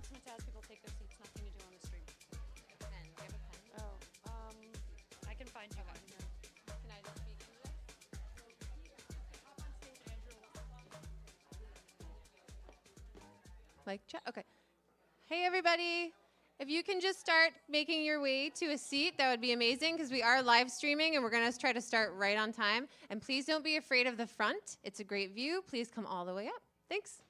announcement to ask people to take their seats. Nothing to do on the street. Pen. Do you have a pen? Oh, I can find you one. Can I just speak into this? Mic check. Okay. Hey, everybody. If you can just start making your way to a seat, that would be amazing because we are live streaming and we're going to try to start right on time. And please don't be afraid of the front. It's a great view. Please come all the way up. Thanks.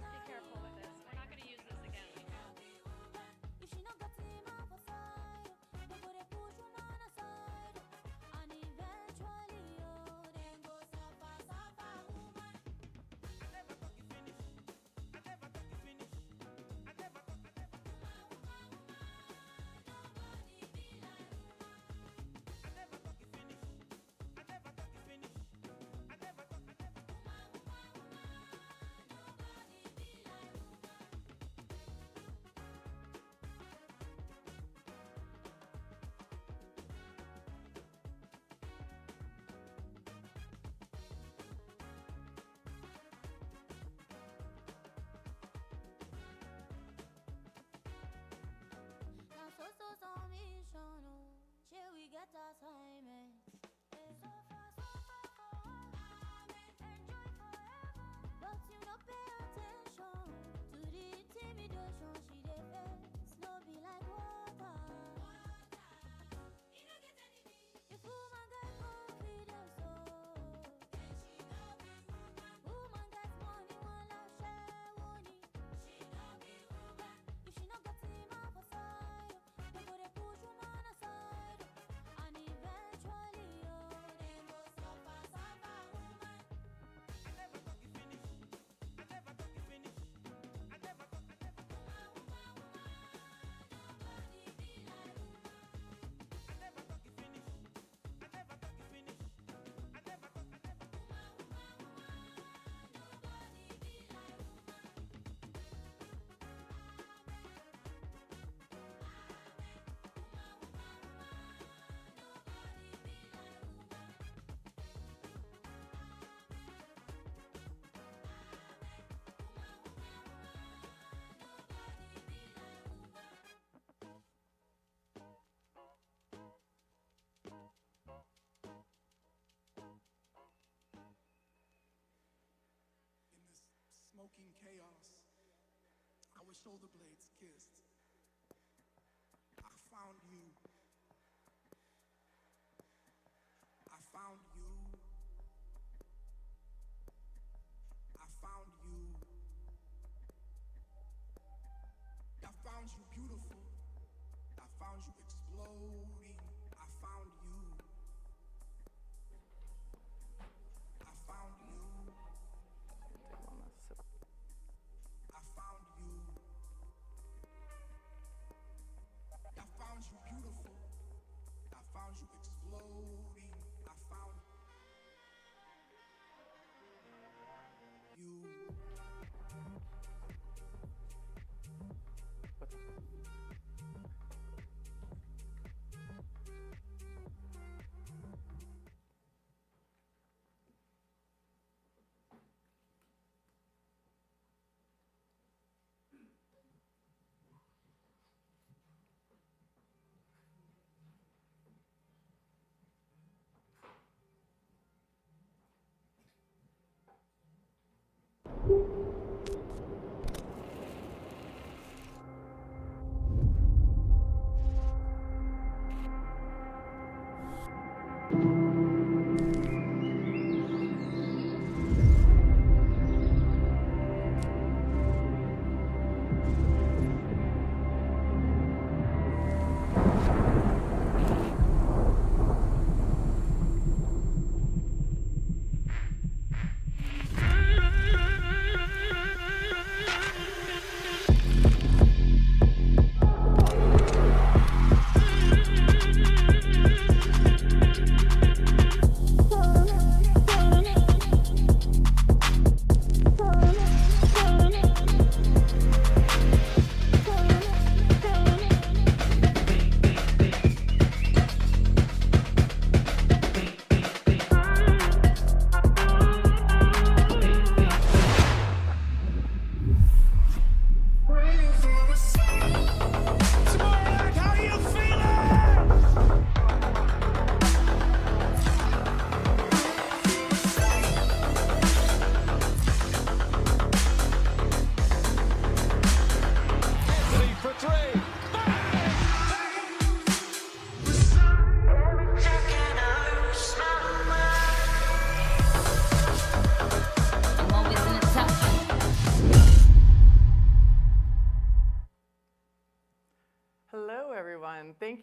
Be careful with this. We're not going to use this again. Smoking chaos, our shoulder blades kissed. I found you. I found you. I found you. I found you beautiful. I found you exploding. I found you. I found you. I found you. I found you beautiful. I found you exploding. I found you.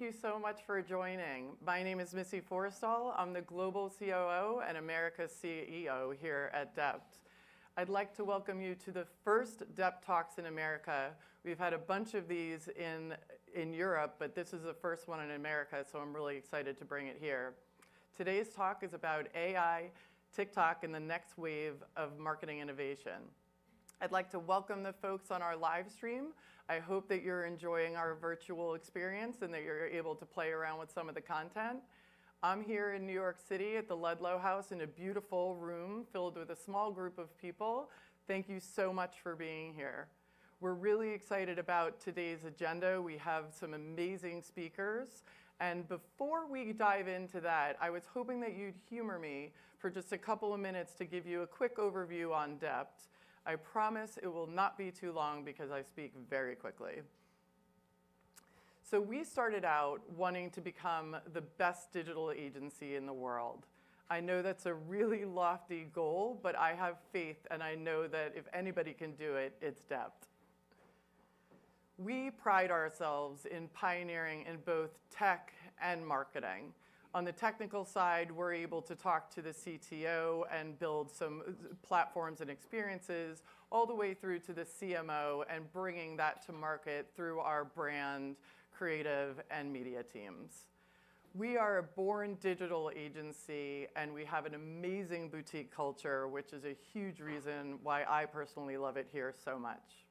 thank you so much for joining. My name is Missy Forrestal. I'm the Global COO and America's CEO here at DEPT. I'd like to welcome you to the first DEPT Talks in America. We've had a bunch of these in Europe, but this is the first one in America, so I'm really excited to bring it here. Today's talk is about AI, TikTok, and the next wave of marketing innovation. I'd like to welcome the folks on our live stream. I hope that you're enjoying our virtual experience and that you're able to play around with some of the content. I'm here in New York City at the Ludlow House in a beautiful room filled with a small group of people. Thank you so much for being here. We're really excited about today's agenda. We have some amazing speakers. And before we dive into that, I was hoping that you'd humor me for just a couple of minutes to give you a quick overview on DEPT. I promise it will not be too long because I speak very quickly. So we started out wanting to become the best digital agency in the world. I know that's a really lofty goal, but I have faith and I know that if anybody can do it, it's DEPT. We pride ourselves in pioneering in both tech and marketing. On the technical side, we're able to talk to the CTO and build some platforms and experiences all the way through to the CMO and bringing that to market through our brand, creative, and media teams. We are a born digital agency, and we have an amazing boutique culture, which is a huge reason why I personally love it here so much.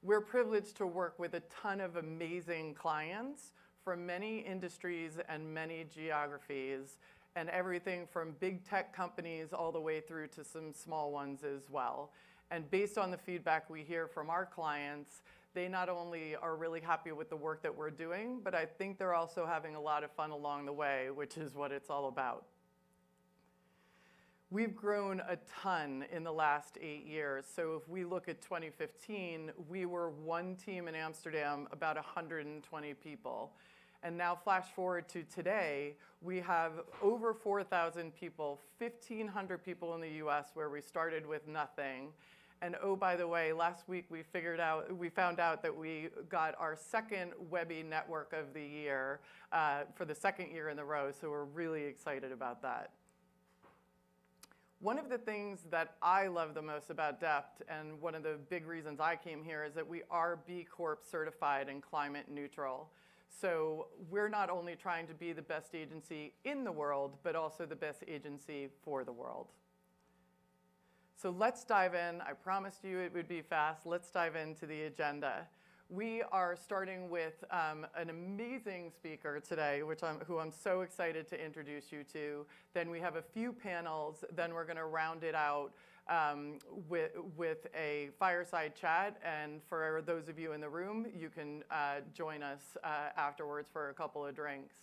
We're privileged to work with a ton of amazing clients from many industries and many geographies, and everything from big tech companies all the way through to some small ones as well. And based on the feedback we hear from our clients, they not only are really happy with the work that we're doing, but I think they're also having a lot of fun along the way, which is what it's all about. We've grown a ton in the last 8 years. So if we look at 2015, we were one team in Amsterdam, about 120 people. And now flash forward to today, we have over 4,000 people, 1,500 people in the US where we started with nothing. And oh, by the way, last week we found out that we got our second Webby Network of the Year for the second year in a row, so we're really excited about that. One of the things that I love the most about DEPT, and one of the big reasons I came here, is that we are B Corp certified and climate neutral. So we're not only trying to be the best agency in the world, but also the best agency for the world. So let's dive in. I promised you it would be fast. Let's dive into the agenda. We are starting with an amazing speaker today, who I'm so excited to introduce you to. Then we have a few panels. Then we're going to round it out with a fireside chat. And for those of you in the room, you can join us afterwards for a couple of drinks.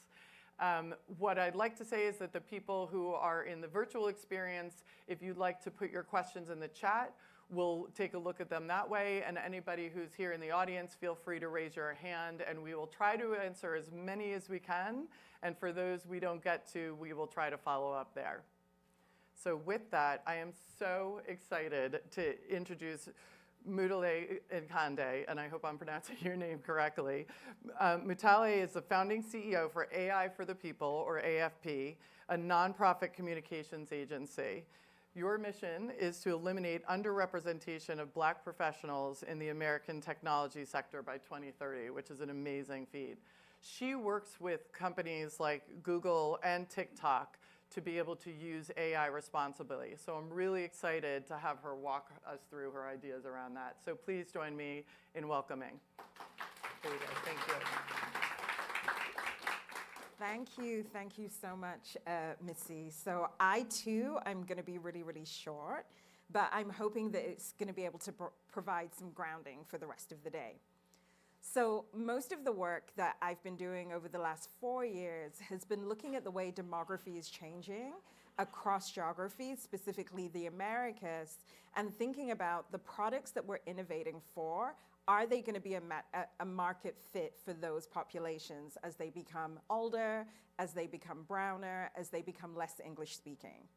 What I'd like to say is that the people who are in the virtual experience, if you'd like to put your questions in the chat, we'll take a look at them that way. And anybody who's here in the audience, feel free to raise your hand, and we will try to answer as many as we can. And for those we don't get to, we will try to follow up there. So with that, I am so excited to introduce Mutale Nkande, and I hope I'm pronouncing your name correctly. Mutale is the founding CEO for AI for the People, or AFP, a nonprofit communications agency. Your mission is to eliminate underrepresentation of Black professionals in the American technology sector by 2030, which is an amazing feat. She works with companies like Google and TikTok to be able to use AI responsibly. So I'm really excited to have her walk us through her ideas around that. So please join me in welcoming. There you go. Thank you. Thank you so much, Missy. So I too, I'm gonna be really, really short, but I'm hoping that it's gonna be able to provide some grounding for the rest of the day. So most of the work that I've been doing over the last 4 years has been looking at the way demography is changing across geographies, specifically the Americas, and thinking about the products that we're innovating for. Are they going to be a market fit for those populations as they become older, as they become browner, as they become less English speaking?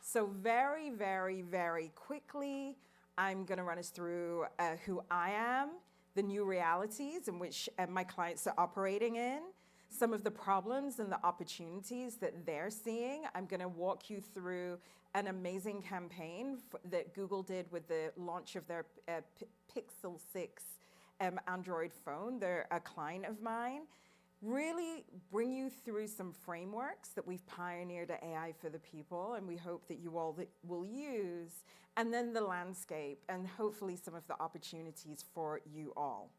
So very, very, very quickly, I'm going to run us through who I am, the new realities in which my clients are operating in, some of the problems and the opportunities that they're seeing. I'm going to walk you through an amazing campaign that Google did with the launch of their Pixel 6 Android phone. They're a client of mine. Really bring you through some frameworks that we've pioneered at AI for the People, and we hope that you all will use, and then the landscape, and hopefully some of the opportunities for you all.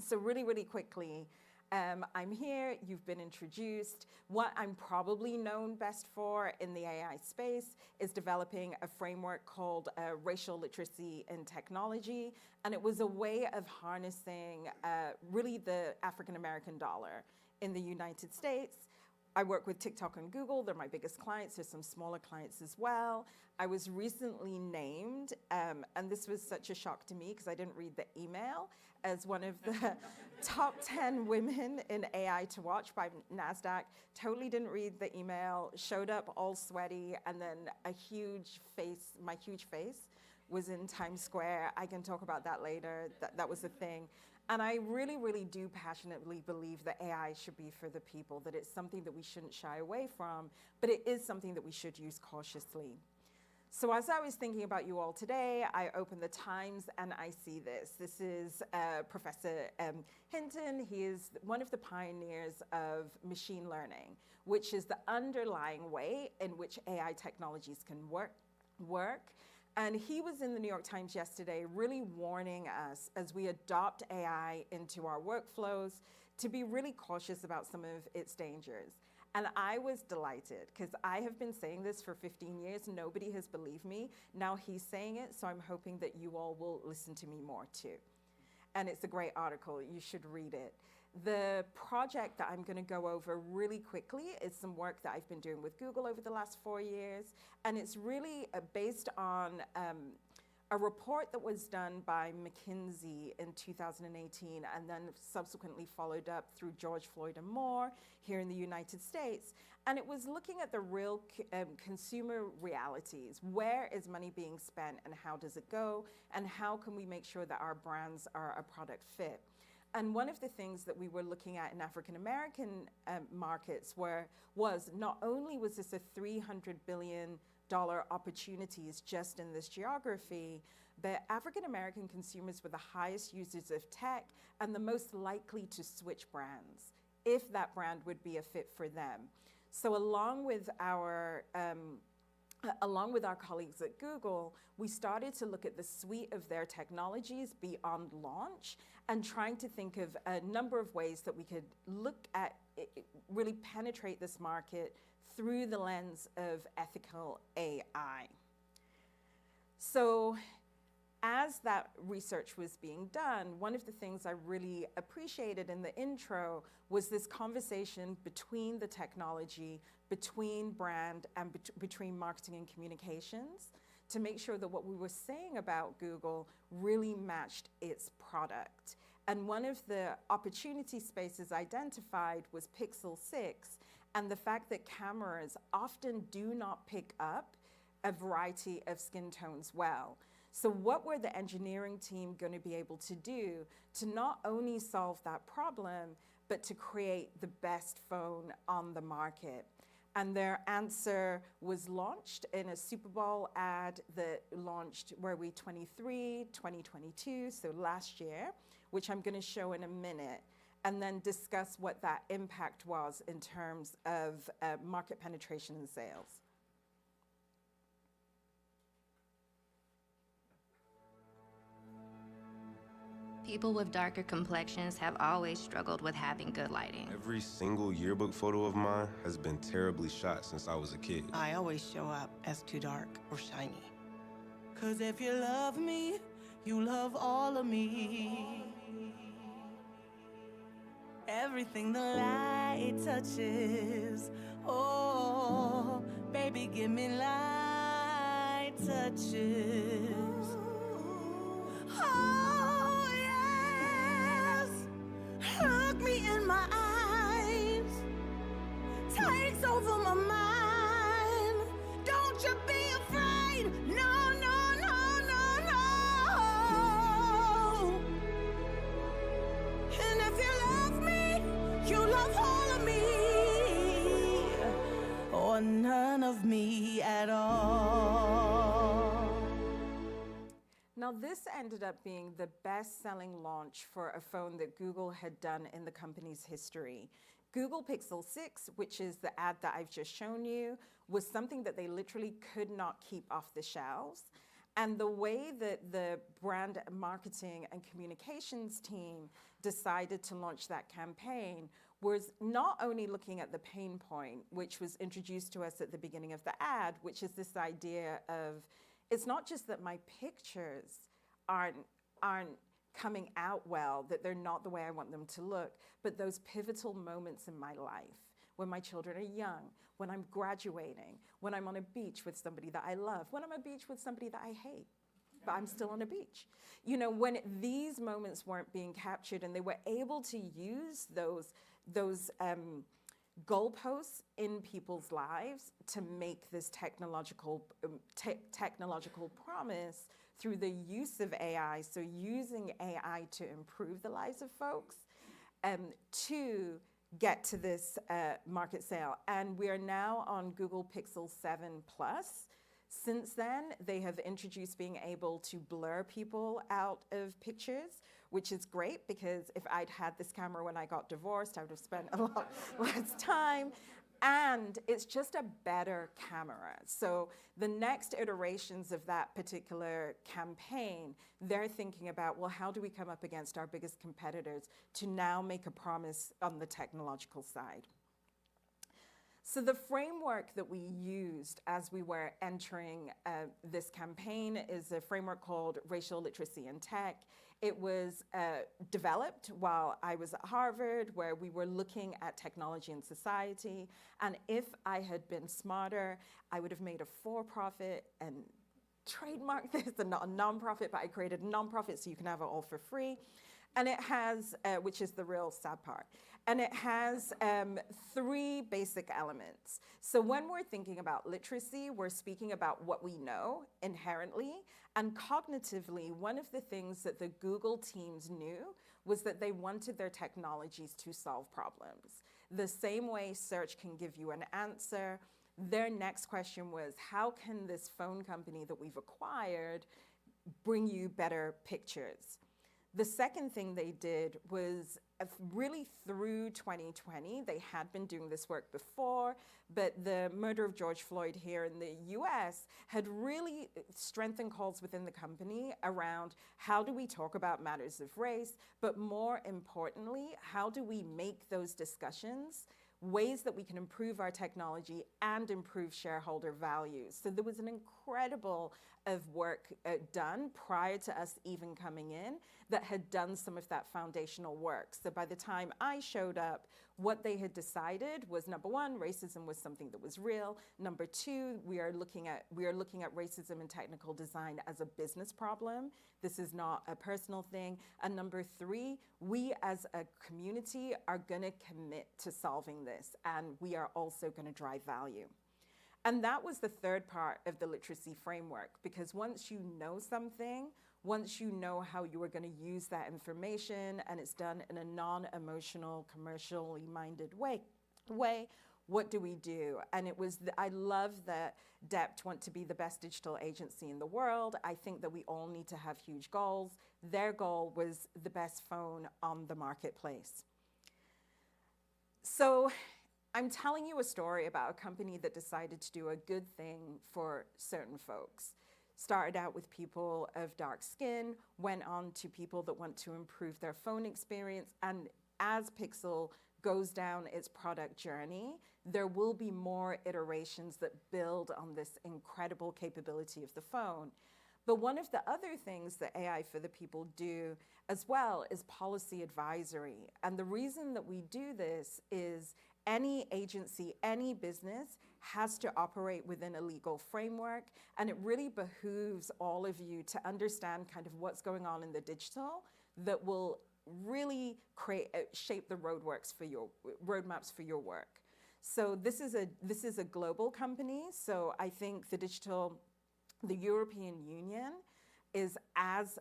So really, really quickly, I'm here, you've been introduced. What I'm probably known best for in the AI space is developing a framework called Racial Literacy in Technology, and it was a way of harnessing really the African-American dollar in the United States. I work with TikTok and Google, they're my biggest clients, there's some smaller clients as well. I was recently named, and this was such a shock to me because I didn't read the email, as one of the top 10 women in AI to watch by NASDAQ. Totally didn't read the email, showed up all sweaty, and then a huge face, my huge face was in Times Square. I can talk about that later, that was the thing. And I really, really do passionately believe that AI should be for the people, that it's something that we shouldn't shy away from, but it is something that we should use cautiously. So as I was thinking about you all today, I opened the Times and I see this. This is Professor Hinton. He is one of the pioneers of machine learning, which is the underlying way in which AI technologies can work. And he was in the New York Times yesterday really warning us as we adopt AI into our workflows to be really cautious about some of its dangers. And I was delighted because I have been saying this for 15 years. Nobody has believed me. Now he's saying it, so I'm hoping that you all will listen to me more too. And it's a great article. You should read it. The project that I'm going to go over really quickly is some work that I've been doing with Google over the last 4 years. And it's really based on a report that was done by McKinsey in 2018 and then subsequently followed up through George Floyd and More here in the United States. And it was looking at the real consumer realities. Where is money being spent and how does it go? And how can we make sure that our brands are a product fit? And one of the things that we were looking at in African-American markets was not only was this a $300 billion opportunities just in this geography, but African-American consumers were the highest users of tech and the most likely to switch brands if that brand would be a fit for them. So along with our colleagues at Google, we started to look at the suite of their technologies beyond launch and trying to think of a number of ways that we could look at, really penetrate this market through the lens of ethical AI. So as that research was being done, one of the things I really appreciated in the intro was this conversation between the technology, between brand, and between marketing and communications to make sure that what we were saying about Google really matched its product. And one of the opportunity spaces identified was Pixel 6, and the fact that cameras often do not pick up a variety of skin tones well. So what were the engineering team going to be able to do to not only solve that problem, but to create the best phone on the market? And their answer was launched in a Super Bowl ad that launched, were we 2022, so last year, which I'm going to show in a minute, and then discuss what that impact was in terms of market penetration and sales. People with darker complexions have always struggled with having good lighting. Every single yearbook photo of mine has been terribly shot since I was a kid. I always show up as too dark or shiny. 'Cause if you love me, you love all of me. Everything the light touches, oh, baby, give me light touches. Oh, yes, look me in my eyes, takes over my mind. Don't you be afraid, no, no, no, no, no. none of me at all. Now, this ended up being the best-selling launch for a phone that Google had done in the company's history. Google Pixel 6, which is the ad that I've just shown you, was something that they literally could not keep off the shelves. And the way that the brand marketing and communications team decided to launch that campaign was not only looking at the pain point, which was introduced to us at the beginning of the ad, which is this idea of, it's not just that my pictures aren't coming out well, that they're not the way I want them to look, but those pivotal moments in my life, when my children are young, when I'm graduating, when I'm on a beach with somebody that I love, when I'm on a beach with somebody that I hate, but I'm still on a beach. You know, when these moments weren't being captured and they were able to use those goalposts in people's lives to make this technological promise through the use of AI, so using AI to improve the lives of folks, to get to this market sale. And we are now on Google Pixel 7 Plus. Since then, they have introduced being able to blur people out of pictures, which is great because if I'd had this camera when I got divorced, I would have spent a lot less time. And it's just a better camera. So the next iterations of that particular campaign, they're thinking about, well, how do we come up against our biggest competitors to now make a promise on the technological side? So the framework that we used as we were entering this campaign is a framework called Racial Literacy in Tech. It was developed while I was at Harvard, where we were looking at technology and society. And if I had been smarter, I would have made a for-profit and trademarked this, and not a nonprofit, but I created a nonprofit so you can have it all for free. And it has, which is the real sad part, and it has 3 basic elements. So when we're thinking about literacy, we're speaking about what we know inherently, and cognitively, one of the things that the Google teams knew was that they wanted their technologies to solve problems. The same way search can give you an answer, their next question was, how can this phone company that we've acquired bring you better pictures? The second thing they did was really through 2020, they had been doing this work before, but the murder of George Floyd here in the US had really strengthened calls within the company around how do we talk about matters of race, but more importantly, how do we make those discussions ways that we can improve our technology and improve shareholder value. So there was an incredible of work done prior to us even coming in that had done some of that foundational work. So by the time I showed up, what they had decided was, number 1, racism was something that was real. Number 2, we are looking at racism in technical design as a business problem. This is not a personal thing. And number 3, we as a community are gonna commit to solving this, and we are also gonna drive value. And that was the third part of the literacy framework, because once you know something, once you know how you are going to use that information, and it's done in a non-emotional, commercially minded way, what do we do? And it was, I love that Dept want to be the best digital agency in the world. I think that we all need to have huge goals. Their goal was the best phone on the marketplace. So I'm telling you a story about a company that decided to do a good thing for certain folks. Started out with people of dark skin, went on to people that want to improve their phone experience, and as Pixel goes down its product journey, there will be more iterations that build on this incredible capability of the phone. But one of the other things that AI for the People do as well is policy advisory. And the reason that we do this is any agency, any business has to operate within a legal framework, and it really behooves all of you to understand kind of what's going on in the digital that will really shape the roadmaps for your work. So this is a global company. So I think the European Union is as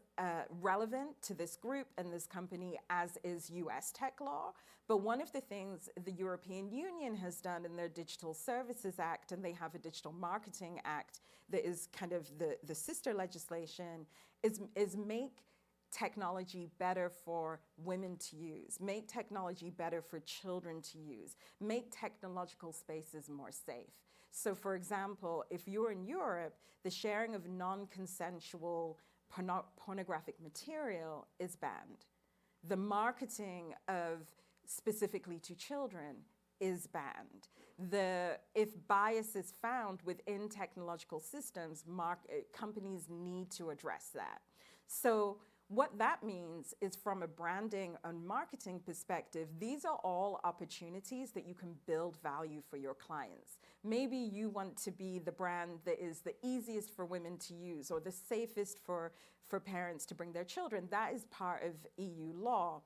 relevant to this group and this company as is US tech law. But one of the things the European Union has done in their Digital Services Act, and they have a Digital Marketing Act that is kind of the sister legislation, is make technology better for women to use, make technology better for children to use, make technological spaces more safe. So for example, if you're in Europe, the sharing of non-consensual pornographic material is banned. The marketing of specifically to children is banned. If bias is found within technological systems, companies need to address that. So what that means is, from a branding and marketing perspective, these are all opportunities that you can build value for your clients. Maybe you want to be the brand that is the easiest for women to use or the safest for parents to bring their children. That is part of EU law.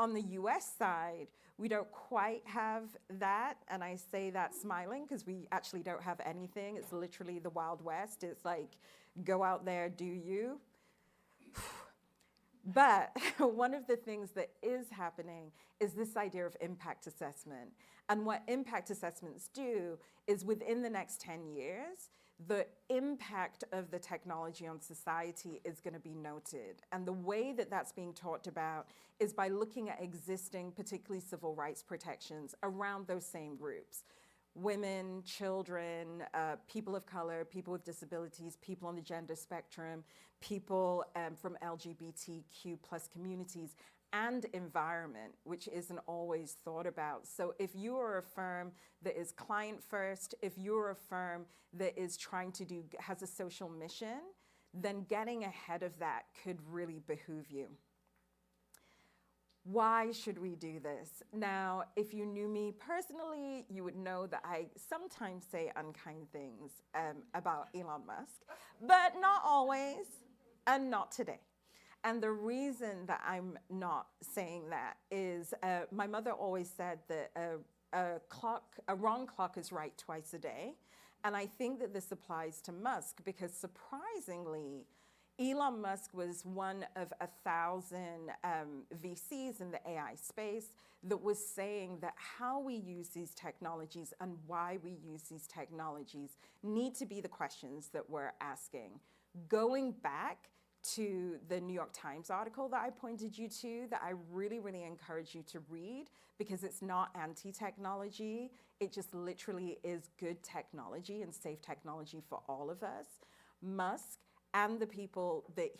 On the US side, we don't quite have that, and I say that smiling because we actually don't have anything. It's literally the Wild West. It's like, go out there, do you. But one of the things that is happening is this idea of impact assessment. And what impact assessments do is, within the next 10 years, the impact of the technology on society is going to be noted. And the way that that's being talked about is by looking at existing, particularly civil rights protections around those same groups. Women, children, people of color, people with disabilities, people on the gender spectrum, people from LGBTQ plus communities, and environment, which isn't always thought about. So if you are a firm that is client first, if you're a firm that is has a social mission, then getting ahead of that could really behoove you. Why should we do this? Now, if you knew me personally, you would know that I sometimes say unkind things about Elon Musk, but not always, and not today. And the reason that I'm not saying that is my mother always said that a wrong clock is right twice a day. And I think that this applies to Musk because, surprisingly, Elon Musk was one of 1,000 VCs in the AI space that was saying that how we use these technologies and why we use these technologies need to be the questions that we're asking. Going back to the New York Times article that I pointed you to, that I really, really encourage you to read, because it's not anti-technology, it just literally is good technology and safe technology for all of us. Musk and the people that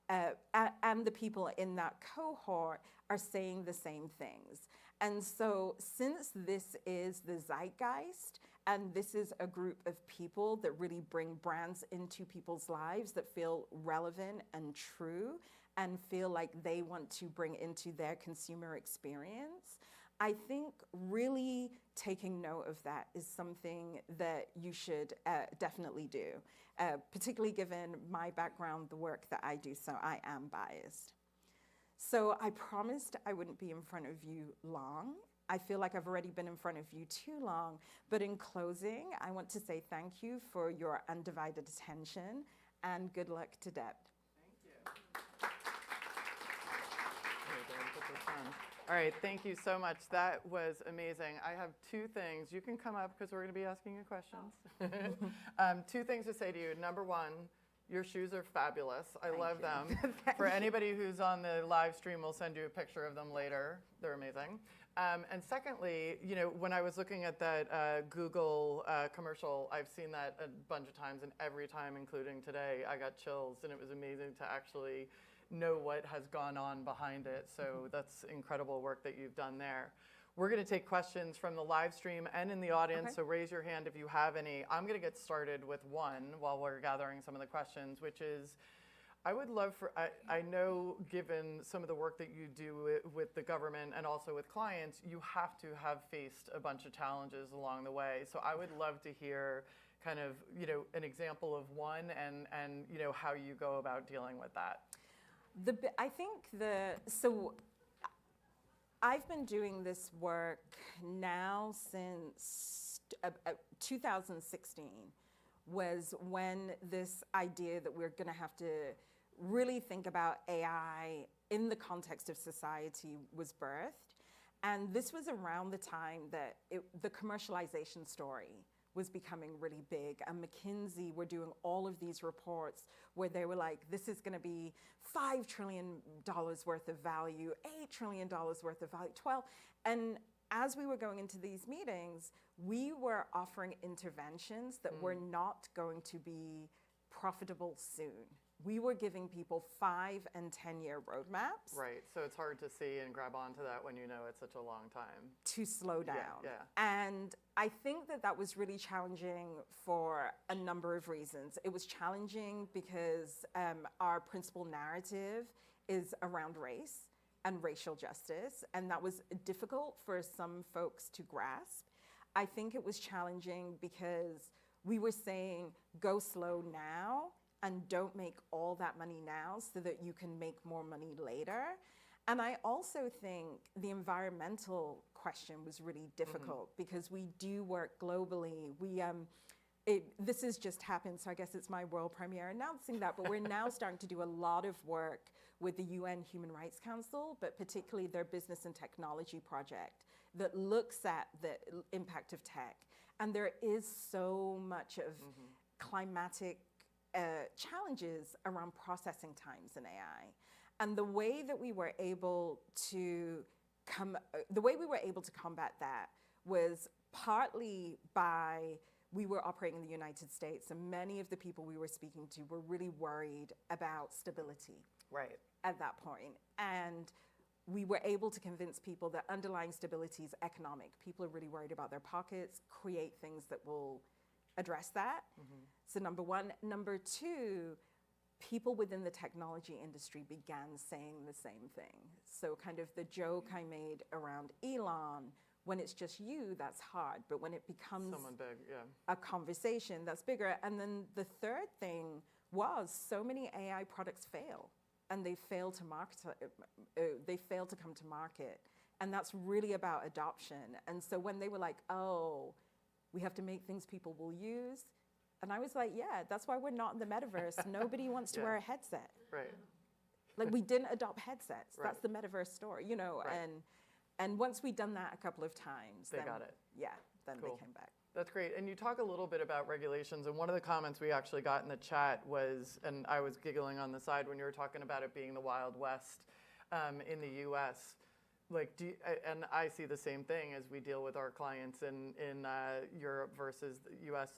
and the people in that cohort are saying the same things. And so, since this is the zeitgeist, and this is a group of people that really bring brands into people's lives that feel relevant and true and feel like they want to bring into their consumer experience, I think really taking note of that is something that you should definitely do, particularly given my background, the work that I do, so I am biased. So I promised I wouldn't be in front of you long. I feel like I've already been in front of you too long, but in closing, I want to say thank you for your undivided attention, and good luck to Deb. Thank you. Okay, go ahead and put this on. All right, thank you so much. That was amazing. I have two things. You can come up because we're going to be asking you questions. Two things to say to you. Number one, your shoes are fabulous. I love them. For anybody who's on the live stream, we'll send you a picture of them later. They're amazing. And secondly, you know, when I was looking at that Google commercial, I've seen that a bunch of times, and every time, including today, I got chills, and it was amazing to actually know what has gone on behind it. So that's incredible work that you've done there. We're going to take questions from the live stream and in the audience, so raise your hand if you have any. I'm going to get started with one while we're gathering some of the questions, which is, I would love for, I know given some of the work that you do with the government and also with clients, you have to have faced a bunch of challenges along the way. So I would love to hear kind of, you know, an example of one and you know, how you go about dealing with that. I think so I've been doing this work now since 2016, was when this idea that we're going to have to really think about AI in the context of society was birthed. And this was around the time that the commercialization story was becoming really big. And McKinsey were doing all of these reports where they were like, this is going to be $5 trillion worth of value, $8 trillion worth of value, 12. And as we were going into these meetings, we were offering interventions that were not going to be profitable soon. We were giving people 5 and 10-year roadmaps. Right, so it's hard to see and grab onto that when you know it's such a long time. To slow down. Yeah. And I think that that was really challenging for a number of reasons. It was challenging because our principal narrative is around race and racial justice, and that was difficult for some folks to grasp. I think it was challenging because we were saying, go slow now, and don't make all that money now so that you can make more money later. And I also think the environmental question was really difficult because we do work globally. This has just happened, so I guess it's my world premiere announcing that, but we're now starting to do a lot of work with the UN Human Rights Council, but particularly their business and technology project that looks at the impact of tech. And there is so much of climatic challenges around processing times in AI. And the way that we were able to combat that was partly by, we were operating in the United States, and many of the people we were speaking to were really worried about stability at that point. And we were able to convince people that underlying stability is economic. People are really worried about their pockets, create things that will address that. So number one. Number two, people within the technology industry began saying the same thing. So kind of the joke I made around Elon, when it's just you, that's hard. But when it becomes Someone big, a conversation, that's bigger. And then the third thing was so many AI products fail, and they fail to come to market. And that's really about adoption. And so when they were like, oh, we have to make things people will use. And I was like, yeah, that's why we're not in the metaverse. Nobody wants to wear a headset. Right. Like, we didn't adopt headsets. Right. That's the metaverse story, you know. Right. And once we'd done that a couple of times, They then, got it. Yeah, then Cool. they came back. That's great. And you talk a little bit about regulations, and one of the comments we actually got in the chat was, and I was giggling on the side when you were talking about it being the Wild West in the US. Like, and I see the same thing as we deal with our clients in Europe versus the US.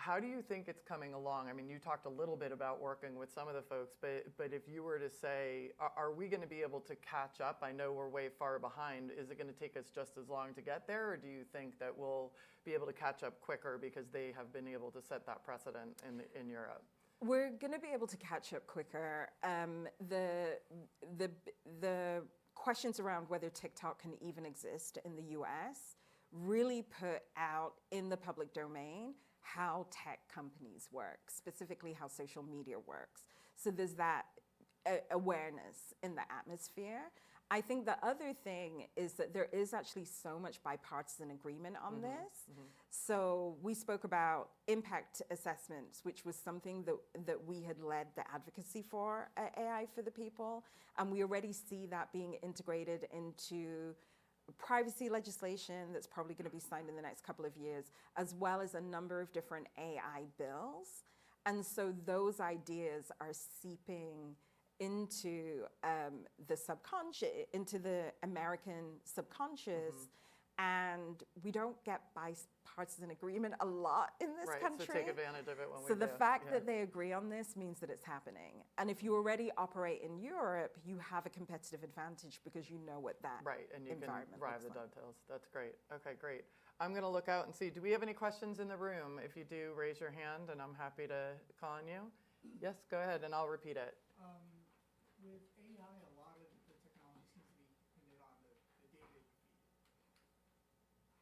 How do you think it's coming along? I mean, you talked a little bit about working with some of the folks, but if you were to say, are we going to be able to catch up? I know we're way far behind. Is it going to take us just as long to get there, or do you think that we'll be able to catch up quicker because they have been able to set that precedent in Europe? We're going to be able to catch up quicker. The questions around whether TikTok can even exist in the US really put out in the public domain how tech companies work, specifically how social media works. So there's that awareness in the atmosphere. I think the other thing is that there is actually so much bipartisan agreement on this. So we spoke about impact assessments, which was something that we had led the advocacy for at AI for the People. And we already see that being integrated into privacy legislation that's probably going to be signed in the next couple of years, as well as a number of different AI bills. And so those ideas are seeping into the subconscious, into the American subconscious, and we don't get bipartisan agreement a lot in this country. So take advantage of it when we do. So the fact that they agree on this means that it's happening. And if you already operate in Europe, you have a competitive advantage because you know what that and you can environment drive the looks like. dovetails. That's great. Okay, great. I'm going to look out and see. Do we have any questions in the room? If you do, raise your hand, and I'm happy to call on you. Yes, go ahead, and I'll repeat it. With AI, a lot of the technology seems to be dependent on the data you feed.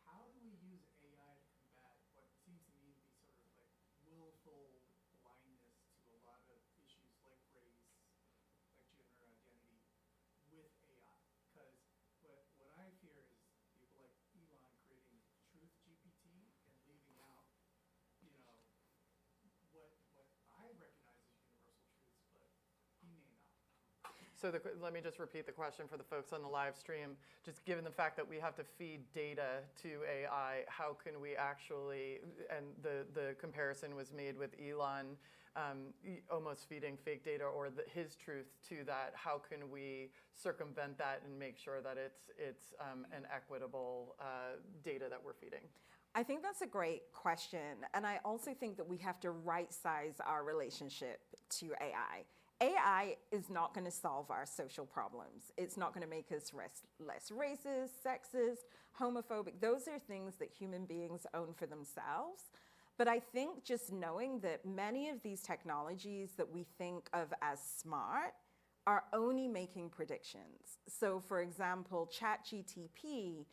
How do we use AI to combat what seems to me to be sort of like willful blindness to a lot of issues like race, like gender identity, with AI? Because what I fear is people like Elon creating Truth GPT and leaving out, So let me just repeat the question for the folks on the live stream. Just given the fact that we have to feed data to AI, how can we actually, and the comparison was made with Elon almost feeding fake data or his truth to that, how can we circumvent that and make sure that it's an equitable data that we're feeding? I think that's a great question. And I also think that we have to right size our relationship to AI. AI is not going to solve our social problems. It's not going to make us less racist, sexist, homophobic. Those are things that human beings own for themselves. But I think just knowing that many of these technologies that we think of as smart are only making predictions. So for example, ChatGPT,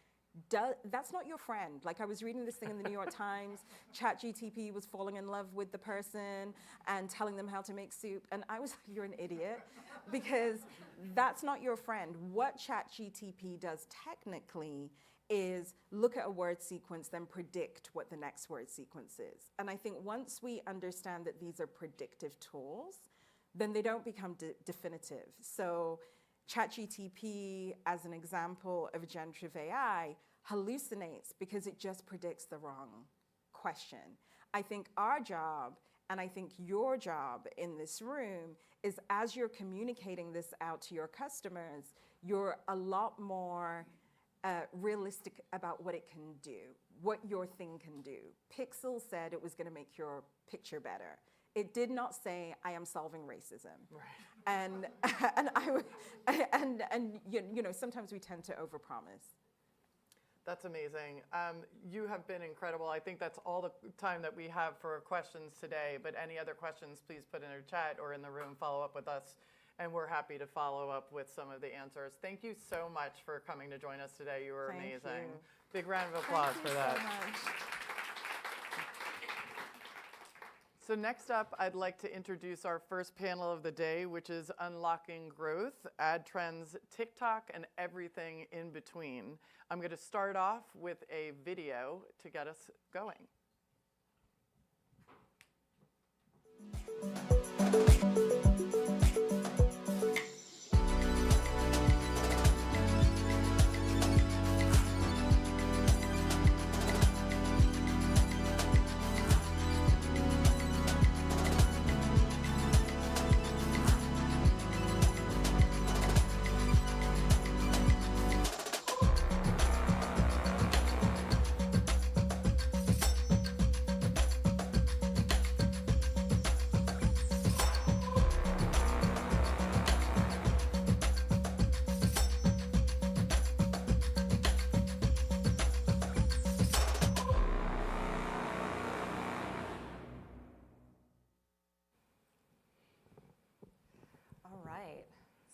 that's not your friend. Like I was reading this thing in the New York Times, ChatGPT was falling in love with the person and telling them how to make soup. And I was like, you're an idiot, because that's not your friend. What ChatGPT does technically is look at a word sequence, then predict what the next word sequence is. And I think once we understand that these are predictive tools, then they don't become definitive. So ChatGPT, as an example of generative AI, hallucinates because it just predicts the wrong question. I think our job, and I think your job in this room, is as you're communicating this out to your customers, you're a lot more realistic about what it can do, what your thing can do. Pixel said it was going to make your picture better. It did not say, I am solving racism. Right. And you know, sometimes we tend to overpromise. That's amazing. You have been incredible. I think that's all the time that we have for questions today, but any other questions, please put in our chat or in the room, follow up with us, and we're happy to follow up with some of the answers. Thank you so much for coming to join us today. You were amazing. Thank you. Big round of applause for that. Thank you so much. So next up, I'd like to introduce our first panel of the day, which is Unlocking Growth, Ad Trends, TikTok, and everything in between. I'm going to start off with a video to get us going.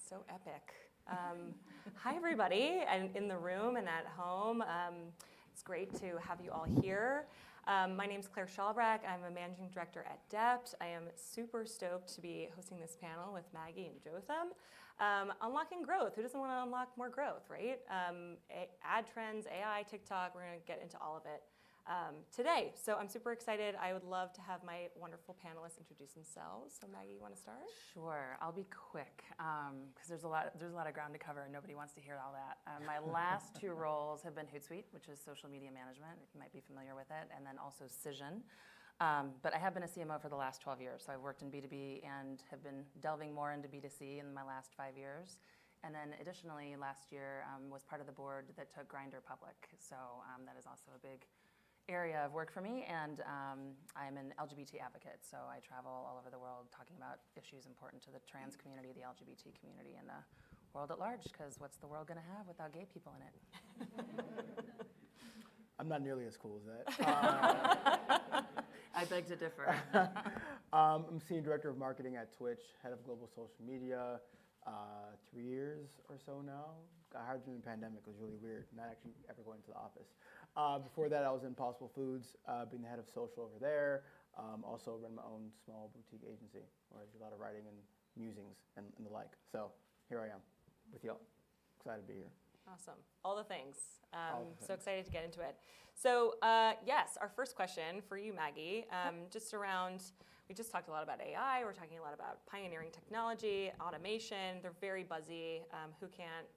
So epic. Hi, everybody, and in the room and at home. It's great to have you all here. My name's Claire Schalbrack. I'm a managing director at Dept. I am super stoked to be hosting this panel with Maggie and Jotham. Unlocking growth. Who doesn't want to unlock more growth, right? Ad trends, AI, TikTok, we're going to get into all of it today. So I'm super excited. I would love to have my wonderful panelists introduce themselves. So Maggie, you want to start? Sure, I'll be quick because there's a lot of ground to cover and nobody wants to hear all that. My last two roles have been Hootsuite, which is social media management. You might be familiar with it, and then also Cision. But I have been a CMO for the last 12 years. So I've worked in B2B and have been delving more into B2C in my last 5 years. And then additionally, last year was part of the board that took Grindr public. So that is also a big area of work for me, and I'm an LGBT advocate, so I travel all over the world talking about issues important to the trans community, the LGBT community, and the world at large, because what's the world going to have without gay people in it? I'm not nearly as cool as that. I beg to differ. I'm Senior Director of Marketing at Twitch, Head of Global Social Media, 3 years or so now. Got hired during the pandemic. It was really weird, not actually ever going to the office. Before that, I was in Impossible Foods, being the head of social over there. Also run my own small boutique agency where I do a lot of writing and musings and the like. So here I am with y'all. Excited to be here. Awesome. All the things. All the So things. excited to get into it. So yes, our first question for you, Maggie, just around, we just talked a lot about AI. We're talking a lot about pioneering technology, automation. They're very buzzy. Who can't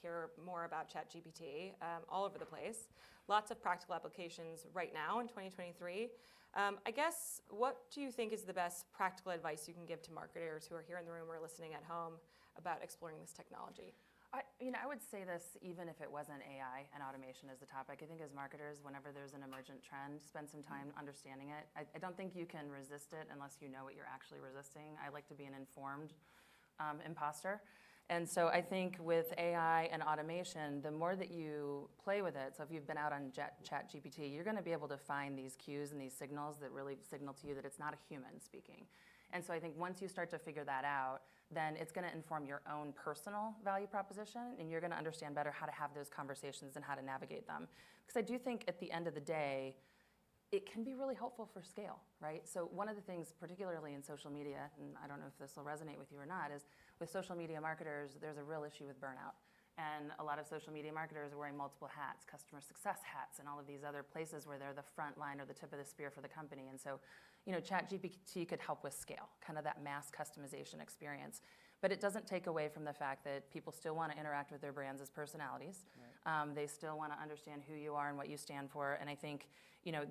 hear more about ChatGPT all over the place? Lots of practical applications right now in 2023. I guess, what do you think is the best practical advice you can give to marketers who are here in the room or listening at home about exploring this technology? I would say this even if it wasn't AI and automation as the topic. I think as marketers, whenever there's an emergent trend, spend some time understanding it. I don't think you can resist it unless you know what you're actually resisting. I like to be an informed imposter. And so I think with AI and automation, the more that you play with it, so if you've been out on ChatGPT, you're going to be able to find these cues and these signals that really signal to you that it's not a human speaking. And so I think once you start to figure that out, then it's going to inform your own personal value proposition, and you're going to understand better how to have those conversations and how to navigate them. Because I do think at the end of the day, it can be really helpful for scale, right? So one of the things, particularly in social media, and I don't know if this will resonate with you or not, is with social media marketers, there's a real issue with burnout. And a lot of social media marketers are wearing multiple hats, customer success hats, and all of these other places where they're the front line or the tip of the spear for the company. And so, ChatGPT could help with scale, kind of that mass customization experience. But it doesn't take away from the fact that people still want to interact with their brands as personalities. Right. They still want to understand who you are and what you stand for. And I think,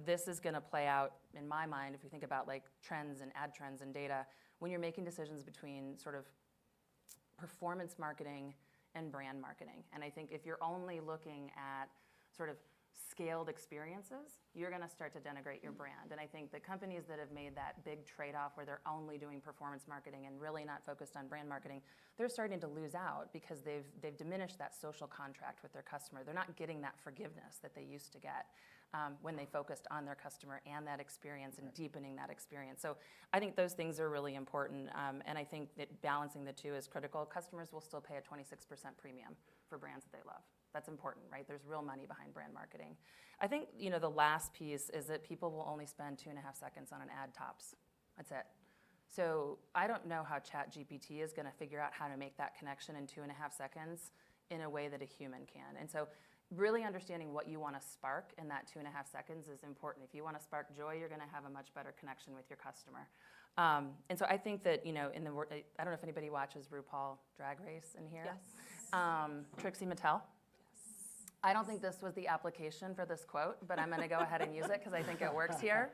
this is going to play out, in my mind, if we think about like trends and ad trends and data, when you're making decisions between sort of performance marketing and brand marketing. And I think if you're only looking at sort of scaled experiences, you're going to start to denigrate your brand. And I think the companies that have made that big trade-off where they're only doing performance marketing and really not focused on brand marketing, they're starting to lose out because they've diminished that social contract with their customer. They're not getting that forgiveness that they used to get when they focused on their customer and that experience and deepening that experience. So I think those things are really important. And I think that balancing the two is critical. Customers will still pay a 26% premium for brands that they love. That's important, right? There's real money behind brand marketing. I think, the last piece is that people will only spend 2.5 seconds on an ad tops. That's it. So I don't know how ChatGPT is going to figure out how to make that connection in 2.5 seconds in a way that a human can. And so really understanding what you want to spark in that 2.5 seconds is important. If you want to spark joy, you're going to have a much better connection with your customer. And so I think that, I don't know if anybody watches RuPaul Drag Race in here. Yes. Trixie Mattel. I don't think this was the application for this quote, but I'm going to go ahead and use it because I think it works here.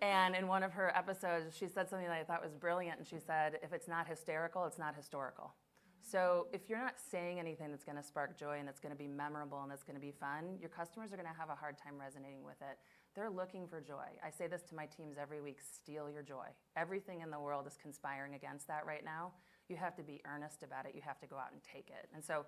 And in one of her episodes, she said something that I thought was brilliant, and she said, if it's not hysterical, it's not historical. So if you're not saying anything that's going to spark joy and that's going to be memorable and that's going to be fun, your customers are going to have a hard time resonating with it. They're looking for joy. I say this to my teams every week, steal your joy. Everything in the world is conspiring against that right now. You have to be earnest about it. You have to go out and take it. And so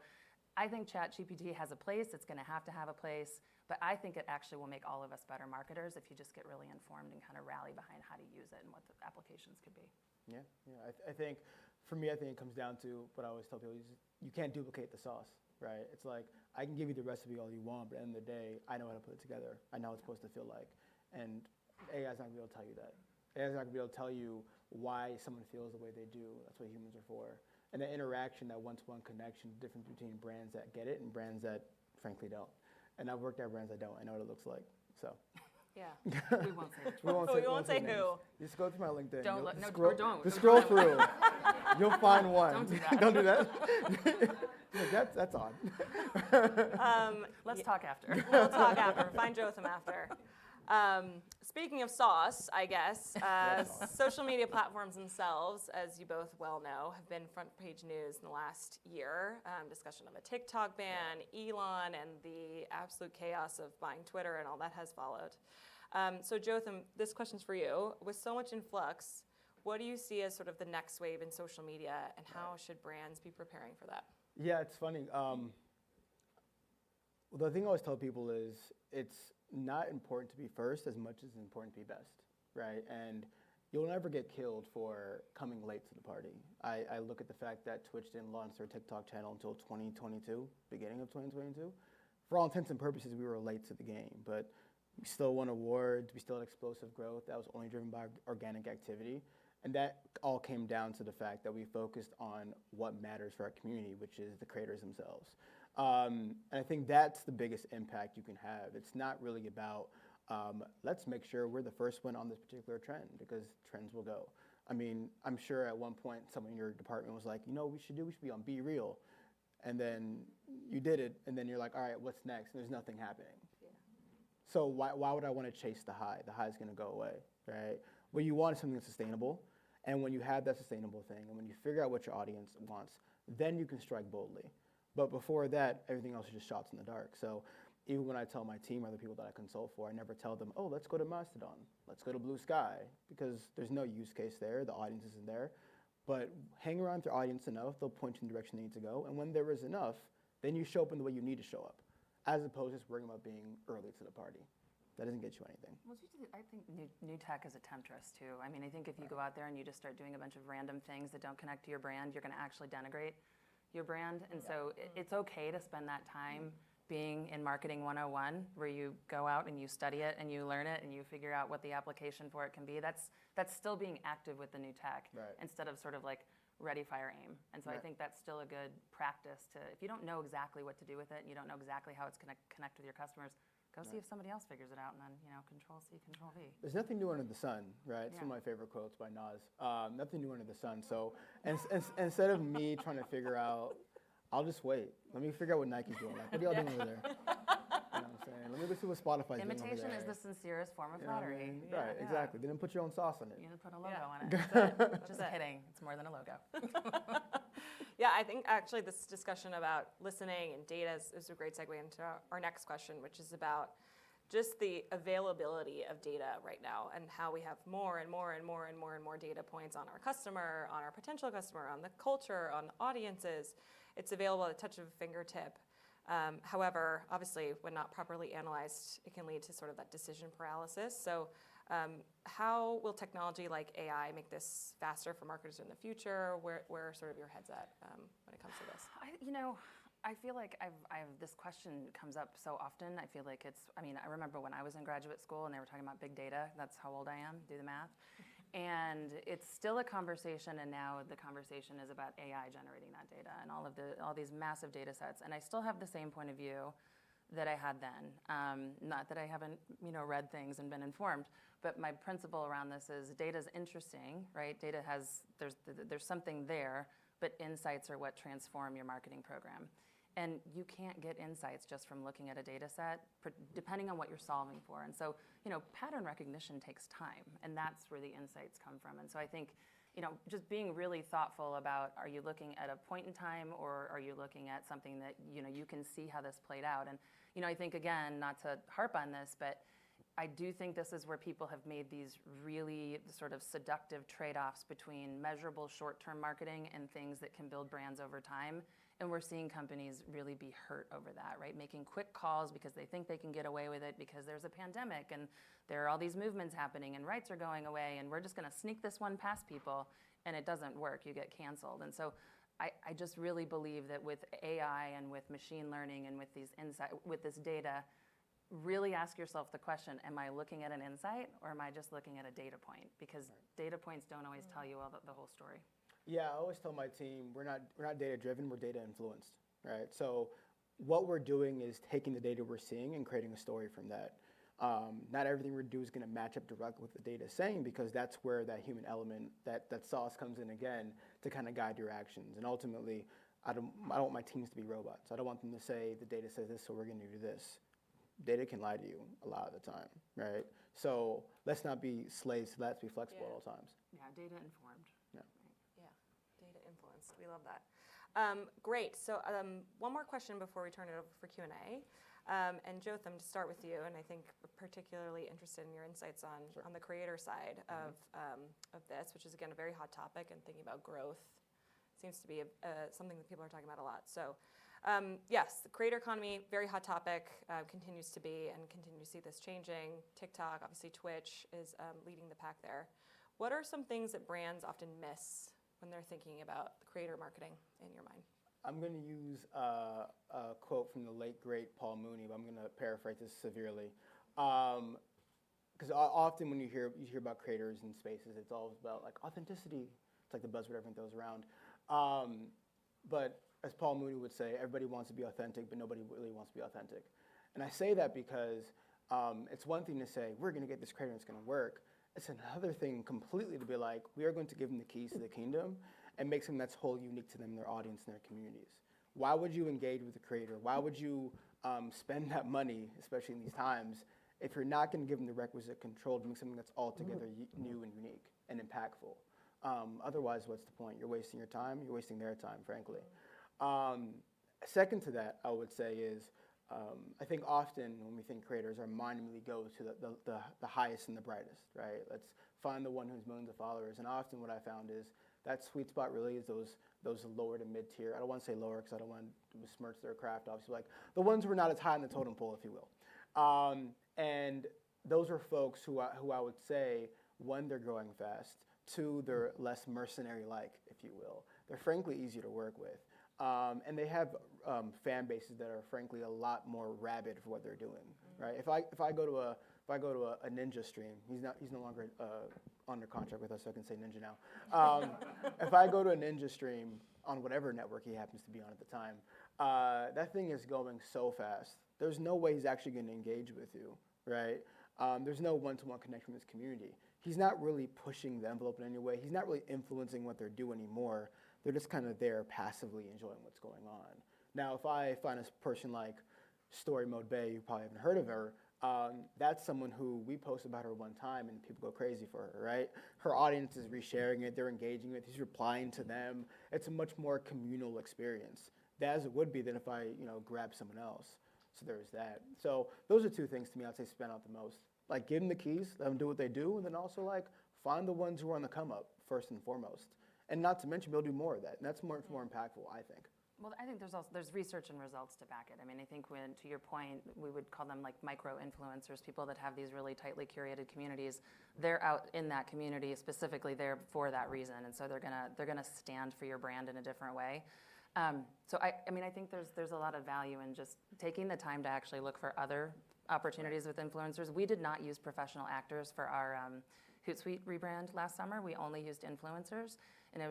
I think ChatGPT has a place. It's going to have a place. But I think it actually will make all of us better marketers if you just get really informed and kind of rally behind how to use it and what the applications could be. Yeah. I think, for me, it comes down to what I always tell people, you can't duplicate the sauce, right? It's like, I can give you the recipe all you want, but at the end of the day, I know how to put it together. I know what it's supposed to feel like. And AI is not going to be able to tell you that. AI is not going to be able to tell you why someone feels the way they do. That's what humans are for. And the interaction, that one-to-one connection, the difference between brands that get it and brands that, frankly, don't. And I've worked at brands that don't. I know what it looks like. So. Yeah. We won't say we won't say who. Just go through my LinkedIn. Don't. Just scroll through. You'll find one. Don't do that. Don't do that. That's odd. Let's talk after. We'll talk after. Find Jotham after. Speaking of sauce, I guess, social media platforms themselves, as you both well know, have been front page news in the last year. Discussion of a TikTok ban, Elon, and the absolute chaos of buying Twitter and all that has followed. So Jotham, this question's for you. With so much in flux, what do you see as sort of the next wave in social media, and how should brands be preparing for that? Yeah, it's funny. The thing I always tell people is it's not important to be first as much as it's important to be best, right? And you'll never get killed for coming late to the party. I look at the fact that Twitch didn't launch their TikTok channel until 2022, beginning of 2022. For all intents and purposes, we were late to the game, but we still won awards, we still had explosive growth that was only driven by organic activity. And that all came down to the fact that we focused on what matters for our community, which is the creators themselves. And I think that's the biggest impact you can have. It's not really about, let's make sure we're the first one on this particular trend, because trends will go. I mean, I'm sure at one point someone in your department was like, you know what we should be on Be Real. And then you did it, and then you're like, all right, what's next? And there's nothing happening. Yeah. So why would I want to chase the high? The high is going to go away, right? What you want is something that's sustainable. And when you have that sustainable thing, and when you figure out what your audience wants, then you can strike boldly. But before that, everything else is just shots in the dark. So even when I tell my team or the people that I consult for, I never tell them, oh, let's go to Mastodon, let's go to Blue Sky, because there's no use case there, the audience isn't there. But hang around with your audience enough, they'll point you in the direction they need to go, and when there is enough, then you show up in the way you need to show up, as opposed to just worrying about being early to the party. That doesn't get you anything. Well, I think new tech is a temptress too. I mean, I think if you go out there and you just start doing a bunch of random things that don't connect to your brand, you're going to actually denigrate your brand. And so it's okay to spend that time being in Marketing 101, where you go out and you study it and you learn it and you figure out what the application for it can be. That's still being active with the new tech, instead of sort of like ready, fire, aim. And so I think that's still a good practice to, if you don't know exactly what to do with it and you don't know exactly how it's going to connect with your customers, go see if somebody else figures it out, and then, Control C, Control V. There's nothing new under the sun, right? It's one of my favorite quotes by Nas. Nothing new under the sun. So instead of me trying to figure out, I'll just wait. Let me figure out what Nike's doing. Like, what are y'all doing over there? You know what I'm saying? Let me go see what Spotify's doing over there. Imitation is the sincerest form of flattery. Right, exactly. Then put your own sauce on it. You didn't put a logo on it. Just kidding. It's more than a logo. Yeah, I think actually this discussion about listening and data is a great segue into our next question, which is about just the availability of data right now and how we have more and more and more and more and more data points on our customer, on our potential customer, on the culture, on audiences. It's available at the touch of a fingertip. However, obviously, when not properly analyzed, it can lead to sort of that decision paralysis. So how will technology like AI make this faster for marketers in the future? Where are sort of your heads at when it comes to this? I feel like this question comes up so often. I feel like I remember when I was in graduate school and they were talking about big data. That's how old I am, do the math. And it's still a conversation, and now the conversation is about AI generating that data and all these massive data sets. And I still have the same point of view that I had then. Not that I haven't, read things and been informed, but my principle around this is data's interesting, right? Data there's something there, but insights are what transform your marketing program. And you can't get insights just from looking at a data set, depending on what you're solving for. And so, pattern recognition takes time, and that's where the insights come from. And so I think, just being really thoughtful about, are you looking at a point in time, or are you looking at something that, you can see how this played out? And, I think, again, not to harp on this, but I do think this is where people have made these really sort of seductive trade-offs between measurable short-term marketing and things that can build brands over time. And we're seeing companies really be hurt over that, right? Making quick calls because they think they can get away with it because there's a pandemic and there are all these movements happening and rights are going away and we're just going to sneak this one past people, and it doesn't work. You get canceled. And so I just really believe that with AI and with machine learning and with with this data, really ask yourself the question, am I looking at an insight or am I just looking at a data point? Because data points don't always tell you the whole story. Yeah, I always tell my team, we're not data driven, we're data influenced, right? So what we're doing is taking the data we're seeing and creating a story from that. Not everything we do is going to match up directly with the data saying, because that's where that human element, that sauce comes in again to kind of guide your actions. And ultimately, I don't want my teams to be robots. I don't want them to say the data says this, so we're going to do this. Data can lie to you a lot of the time, right? So let's not be slaves to that, let's be flexible at all times. Yeah, data informed. Data influenced. We love that. Great. So one more question before we turn it over for Q&A. And Jotham, to start with you, and I think particularly interested in your insights on the creator side of this, which is, again, a very hot topic, and thinking about growth seems to be something that people are talking about a lot. So yes, the creator economy, very hot topic, continues to be, and continue to see this changing. TikTok, obviously Twitch is leading the pack there. What are some things that brands often miss when they're thinking about creator marketing in your mind? I'm going to use a quote from the late, great Paul Mooney, but I'm going to paraphrase this severely. Because often when you hear about creators in spaces, it's all about like authenticity. It's like the buzzword everyone throws around. But as Paul Mooney would say, everybody wants to be authentic, but nobody really wants to be authentic. And I say that because it's one thing to say, we're going to get this creator and it's going to work. It's another thing completely to be like, we are going to give them the keys to the kingdom and make something that's wholly unique to them, their audience, and their communities. Why would you engage with the creator? Why would you spend that money, especially in these times, if you're not going to give them the requisite control to make something that's altogether new and unique and impactful? Otherwise, what's the point? You're wasting your time. You're wasting their time, frankly. Second to that, I would say is, I think often when we think creators, our mind immediately goes to the highest and the brightest, right? Let's find the one who has millions of followers. And often what I found is that sweet spot really is those lower to mid-tier. I don't want to say lower because I don't want to besmirch their craft, obviously, like the ones who are not as high in the totem pole, if you will. And those are folks who I would say, one, they're growing fast, two, they're less mercenary-like, if you will. They're frankly easier to work with. And they have fan bases that are frankly a lot more rabid for what they're doing, right? If I go to a Ninja stream, he's no longer under contract with us, so I can say Ninja now. If I go to a Ninja stream on whatever network he happens to be on at the time, that thing is going so fast. There's no way he's actually going to engage with you, right? There's no one-to-one connection with his community. He's not really pushing the envelope in any way. He's not really influencing what they're doing anymore. They're just kind of there passively enjoying what's going on. Now, if I find a person like Story Mode Bay, you probably haven't heard of her, that's someone who we post about her one time and people go crazy for her, right? Her audience is resharing it, they're engaging with it, he's replying to them. It's a much more communal experience, as it would be than if I, grab someone else. So there's that. So those are two things to me I'd say spend out the most. Like, give them the keys, let them do what they do, and then also, like, find the ones who are on the come up first and foremost. And not to mention, be able to do more of that. And that's more impactful, I think. Well, I think there's research and results to back it. I mean, I think to your point, we would call them like micro-influencers, people that have these really tightly curated communities. They're out in that community specifically there for that reason, and so they're gonna stand for your brand in a different way. So I think there's a lot of value in just taking the time to actually look for other opportunities with influencers. We did not use professional actors for our Hootsuite rebrand last summer. We only used influencers. And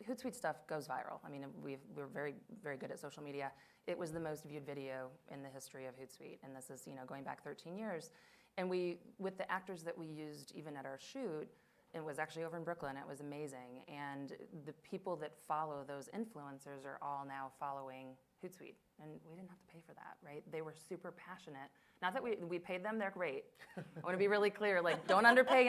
Hootsuite stuff goes viral. I mean, we're very, very good at social media. It was the most viewed video in the history of Hootsuite, and this is going back 13 years. And with the actors that we used even at our shoot, it was actually over in Brooklyn. It was amazing. And the people that follow those influencers are all now following Hootsuite, and we didn't have to pay for that, right? They were super passionate. Not that we paid them; they're great. I want to be really clear. Like, don't underpay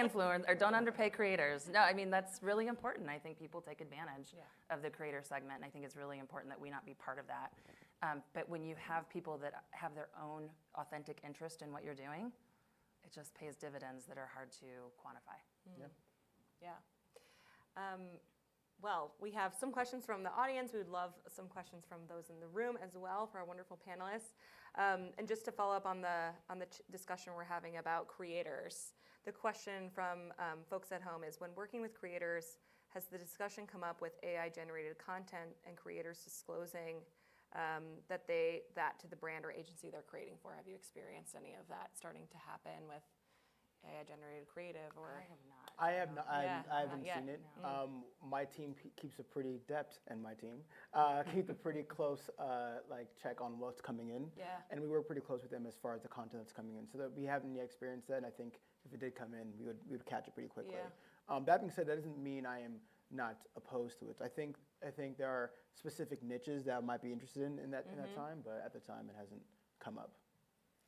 don't underpay creators. No, I mean that's really important. I think people take advantage of the creator segment, and I think it's really important that we not be part of that. But when you have people that have their own authentic interest in what you're doing, it just pays dividends that are hard to quantify. Yeah. Well, we have some questions from the audience. We would love some questions from those in the room as well for our wonderful panelists. And just to follow up on the discussion we're having about creators, the question from folks at home is, when working with creators, has the discussion come up with AI-generated content and creators disclosing that to the brand or agency they're creating for? Have you experienced any of that starting to happen with AI-generated creative? Or I have not. I haven't yet. seen it. My team keeps a pretty keep a pretty close check on what's coming in. Yeah. And we work pretty close with them as far as the content that's coming in. So that we haven't yet experienced that. And I think if it did come in, we would catch it pretty quickly. Yeah. That being said, that doesn't mean I am not opposed to it. I think there are specific niches that I might be interested in that time, but at the time it hasn't come up.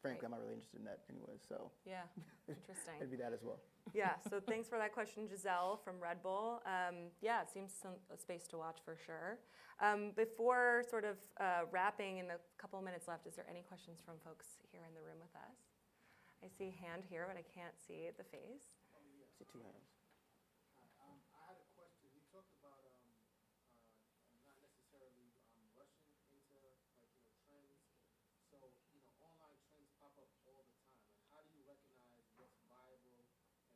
Frankly, I'm not really interested in that anyway, so. Yeah, interesting. It'd be that as well. Yeah, so thanks for that question, Giselle from Red Bull. Yeah, it seems a space to watch for sure. Before sort of wrapping in a couple of minutes left, is there any questions from folks here in the room with us? I see a hand here, but I can't see the face. I see two hands. I had a question. You talked about not necessarily rushing into trends. So online trends pop up all the time. Like, how do you recognize what's viable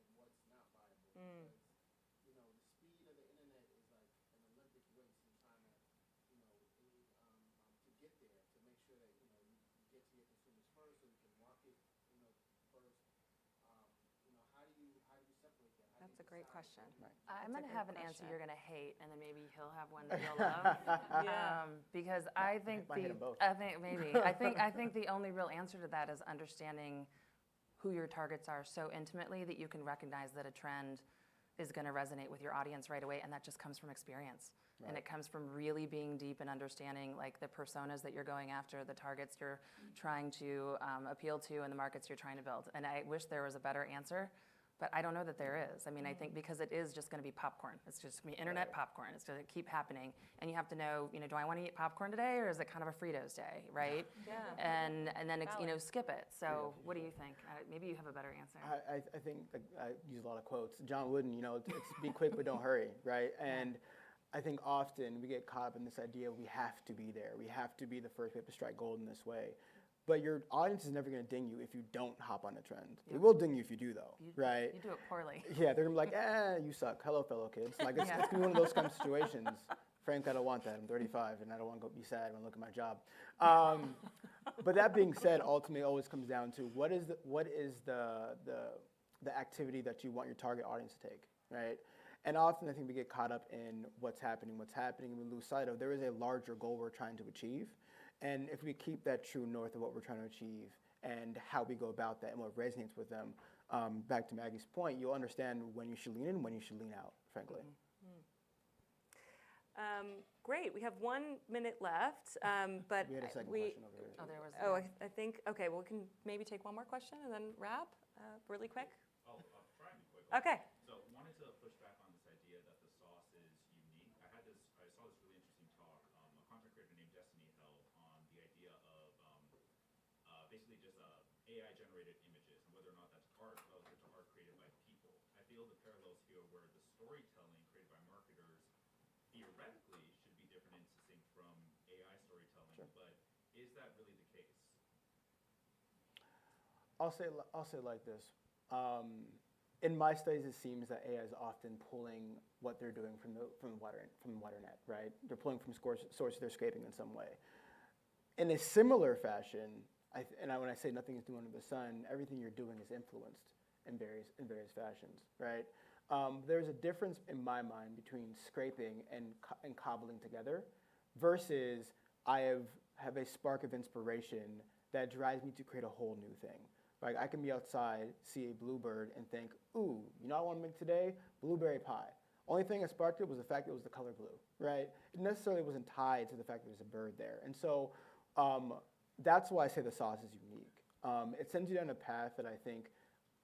and what's not viable? Because the speed of the internet is like an Olympic race in trying to to get there, to make sure that you get to your consumers first, so you can market first. How do you separate that? That's a great question. I'm going That's a to have great an answer question. you're going to hate, and then maybe he'll have one that you'll love. Yeah. Because I think might hate 'em both. I think maybe I think the only real answer to that is understanding who your targets are so intimately that you can recognize that a trend is going to resonate with your audience right away, and that just comes from experience. And Right. it comes from really being deep and understanding like the personas that you're going after, the targets you're trying to appeal to, and the markets you're trying to build. And I wish there was a better answer, but I don't know that there is. I mean, I think because it is just going to be popcorn. It's just going to be internet popcorn. It's going to keep happening. And you have to know, do I want to eat popcorn today, or is it kind of a Fritos day, right? Yeah. And then, Valid. skip it. So what do you think? Maybe you have a better answer. I think I use a lot of quotes. John Wooden, it's be quick but don't hurry, right? And I think often we get caught up in this idea we have to be there. We have to be the first. We have to strike gold in this way. But your audience is never going to ding you if you don't hop on a trend. They will ding you if you do, though, right? You do it poorly. Yeah, they're going to be like, you suck. Hello, fellow kids. Like, it's going to be one of those kind of situations. Frankly, I don't want that. I'm 35, and I don't want to be sad when I look at my job. But that being said, ultimately, it always comes down to what is the activity that you want your target audience to take, right? And often I think we get caught up in what's happening, and we lose sight of there is a larger goal we're trying to achieve. And if we keep that true north of what we're trying to achieve and how we go about that and what resonates with them, back to Maggie's point, you'll understand when you should lean in and when you should lean out, frankly. Great. We have 1 minute left, but We had a second question over here. Oh, there was. Oh, I think, okay, well, we can maybe take one more question and then wrap really quick. I'll try and be quick. Okay. So wanted to push back on this idea that the sauce is unique. I saw this really interesting talk a content creator named Destiny held on the idea of basically just AI generated images and whether or not that's art relative to art created by people. I feel the parallels here where the storytelling created by marketers theoretically should be different and distinct from AI storytelling, but is that really the case? I'll say it like this. In my studies, it seems that AI is often pulling what they're doing from the wider net, right? They're pulling from sources they're scraping in some way. In a similar fashion, when I say nothing is new under the sun, everything you're doing is influenced in various fashions, right? There's a difference in my mind between scraping and cobbling together versus I have a spark of inspiration that drives me to create a whole new thing. Like I can be outside, see a bluebird, and think, ooh, you know what I want to make today? Blueberry pie. Only thing that sparked it was the fact that it was the color blue, right? It necessarily wasn't tied to the fact that there's a bird there. And so that's why I say the sauce is unique. It sends you down a path that I think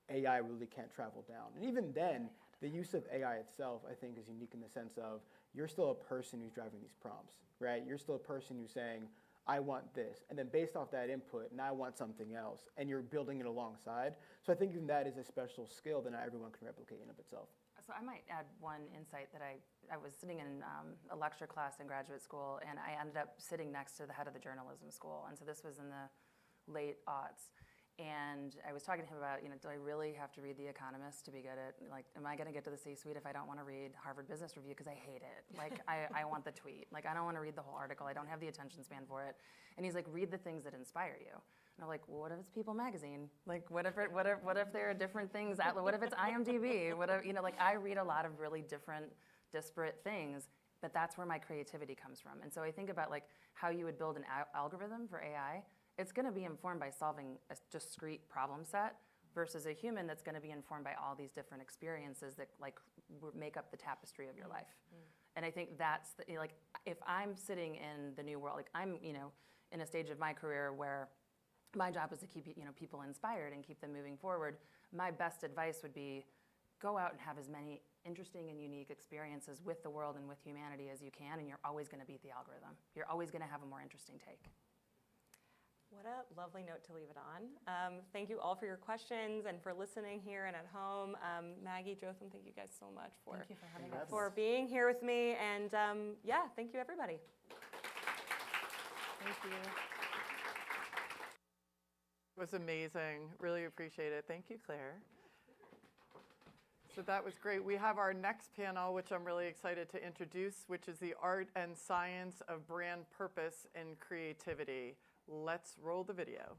AI really can't travel down. And even then, the use of AI itself, I think, is unique in the sense of you're still a person who's driving these prompts, right? You're still a person who's saying, I want this. And then based off that input, now I want something else. And you're building it alongside. So I think even that is a special skill that not everyone can replicate in of itself. So I might add one insight that I was sitting in a lecture class in graduate school, and I ended up sitting next to the head of the journalism school. And so this was in the late aughts. And I was talking to him about, do I really have to read The Economist to be good at, am I going to get to the C-suite if I don't want to read Harvard Business Review because I hate it? I want the tweet. I don't want to read the whole article. I don't have the attention span for it. And he's like, read the things that inspire you. And I'm like, well, what if it's People Magazine? What if there are different things? What if it's IMDb? I read a lot of really different, disparate things, but that's where my creativity comes from. And so I think about how you would build an algorithm for AI. It's going to be informed by solving a discrete problem set versus a human that's going to be informed by all these different experiences that make up the tapestry of your life. And I think that's if I'm sitting in the new world, I'm in a stage of my career where my job is to keep people inspired and keep them moving forward. My best advice would be go out and have as many interesting and unique experiences with the world and with humanity as you can, and you're always going to beat the algorithm. You're always going to have a more interesting take. What a lovely note to leave it on. Thank you all for your questions and for listening here and at home. Maggie, Jotham, thank you guys so much for being here with me. And thank you, everybody. Thank you. It was amazing. Really appreciate it. Thank you, Claire. So that was great. We have our next panel, which I'm really excited to introduce, which is the art and science of brand purpose and creativity. Let's roll the video.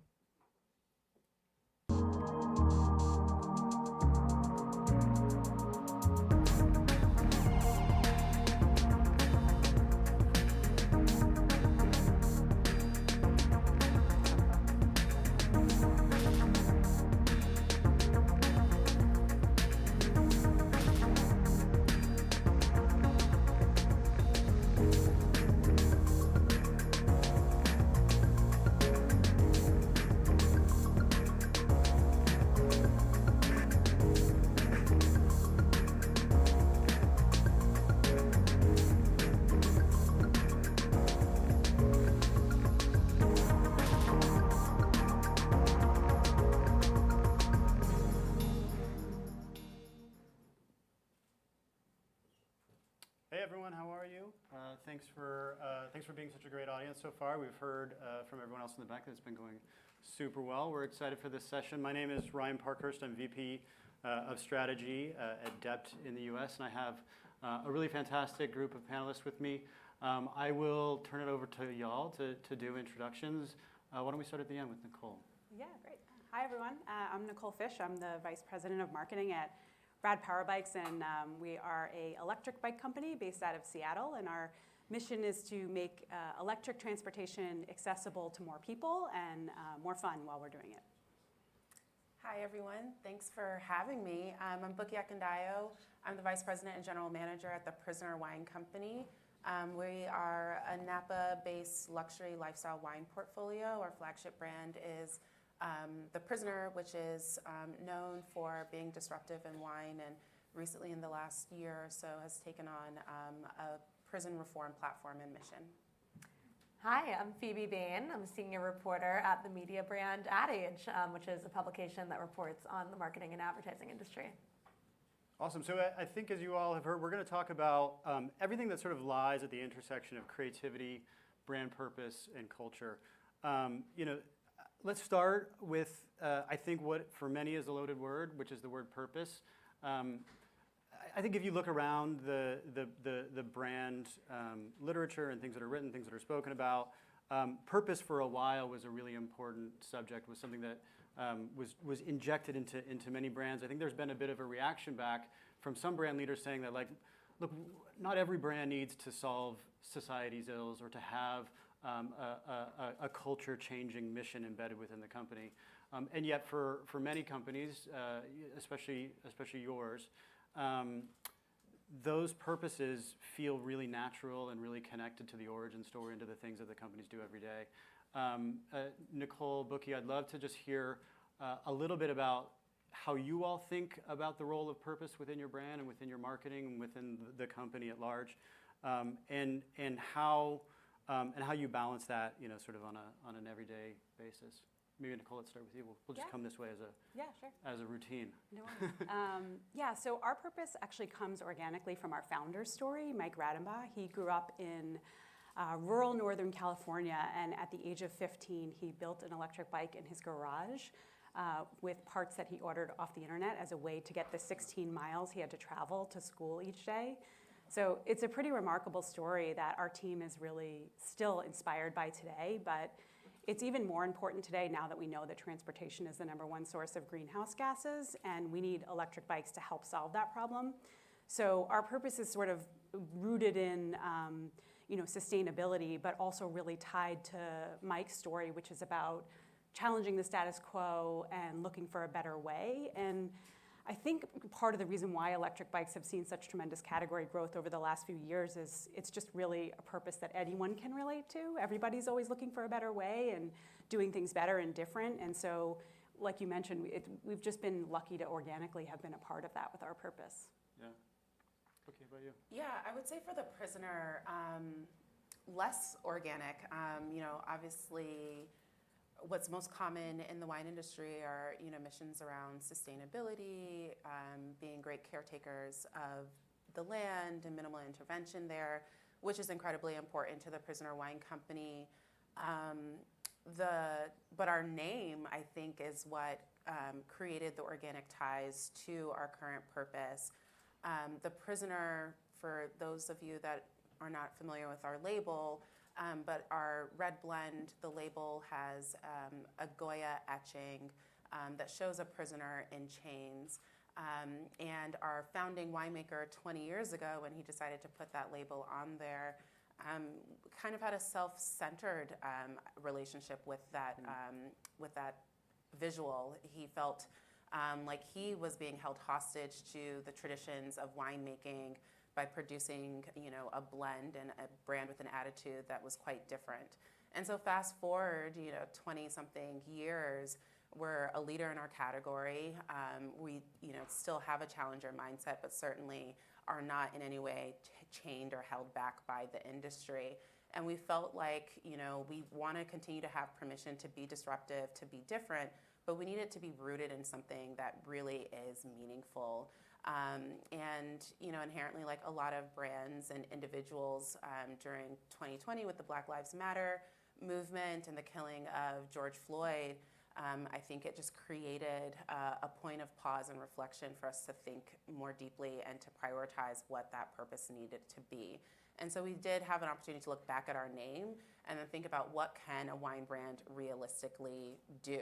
Hey everyone, how are you? Thanks for being such a great audience so far. We've heard from everyone else in the back that it's been going super well. We're excited for this session. My name is Ryan Parkhurst. I'm VP of Strategy at Dept in the US, and I have a really fantastic group of panelists with me. I will turn it over to y'all to do introductions. Why don't we start at the end with Nicole? Yeah, great. Hi everyone. I'm Nicole Fish. I'm the Vice President of Marketing at Rad Power Bikes, and we are an electric bike company based out of Seattle, and our mission is to make electric transportation accessible to more people and more fun while we're doing it. Hi everyone, thanks for having me. I'm Buki Akindayo. I'm the Vice President and General Manager at the Prisoner Wine Company. We are a Napa-based luxury lifestyle wine portfolio. Our flagship brand is The Prisoner, which is known for being disruptive in wine, and recently in the last year or so has taken on a prison reform platform and mission. Hi, I'm Phoebe Bain. I'm a senior reporter at the media brand Ad Age, which is a publication that reports on the marketing and advertising industry. Awesome. So I think as you all have heard, we're going to talk about everything that sort of lies at the intersection of creativity, brand purpose, and culture. Let's start with, I think, what for many is a loaded word, which is the word purpose. I think if you look around the brand literature and things that are written, things that are spoken about, purpose for a while was a really important subject, was something that was injected into many brands. I think there's been a bit of a reaction back from some brand leaders saying that, like, look, not every brand needs to solve society's ills or to have a culture-changing mission embedded within the company. And yet for many companies, especially yours, those purposes feel really natural and really connected to the origin story and to the things that the companies do every day. Nicole, Buki, I'd love to just hear a little bit about how you all think about the role of purpose within your brand and within your marketing and within the company at large, and how you balance that, sort of on an everyday basis. Maybe Nicole, let's start with you. We'll just come this way as a routine. No worries. So our purpose actually comes organically from our founder's story, Mike Radenbaugh. He grew up in rural Northern California, and at the age of 15, he built an electric bike in his garage with parts that he ordered off the internet as a way to get the 16 miles he had to travel to school each day. So it's a pretty remarkable story that our team is really still inspired by today, but it's even more important today now that we know that transportation is the #1 source of greenhouse gases, and we need electric bikes to help solve that problem. So our purpose is sort of rooted in sustainability, but also really tied to Mike's story, which is about challenging the status quo and looking for a better way. And I think part of the reason why electric bikes have seen such tremendous category growth over the last few years is it's just really a purpose that anyone can relate to. Everybody's always looking for a better way and doing things better and different. And so, like you mentioned, we've just been lucky to organically have been a part of that with our purpose. Yeah. Okay, how about you? Yeah, I would say for The Prisoner, less organic. Obviously, what's most common in the wine industry are missions around sustainability, being great caretakers of the land and minimal intervention there, which is incredibly important to the Prisoner Wine Company. But our name, I think, is what created the organic ties to our current purpose. The Prisoner, for those of you that are not familiar with our label, but our red blend, the label has a Goya etching that shows a prisoner in chains. And our founding winemaker 20 years ago, when he decided to put that label on there, kind of had a self-centered relationship with that visual. He felt like he was being held hostage to the traditions of winemaking by producing, a blend and a brand with an attitude that was quite different. And so fast forward, 20-something years, we're a leader in our category. We, still have a challenger mindset, but certainly are not in any way chained or held back by the industry. And we felt like, we want to continue to have permission to be disruptive, to be different, but we need it to be rooted in something that really is meaningful. And inherently, like a lot of brands and individuals during 2020 with the Black Lives Matter movement and the killing of George Floyd, I think it just created a point of pause and reflection for us to think more deeply and to prioritize what that purpose needed to be. And so we did have an opportunity to look back at our name and then think about what can a wine brand realistically do.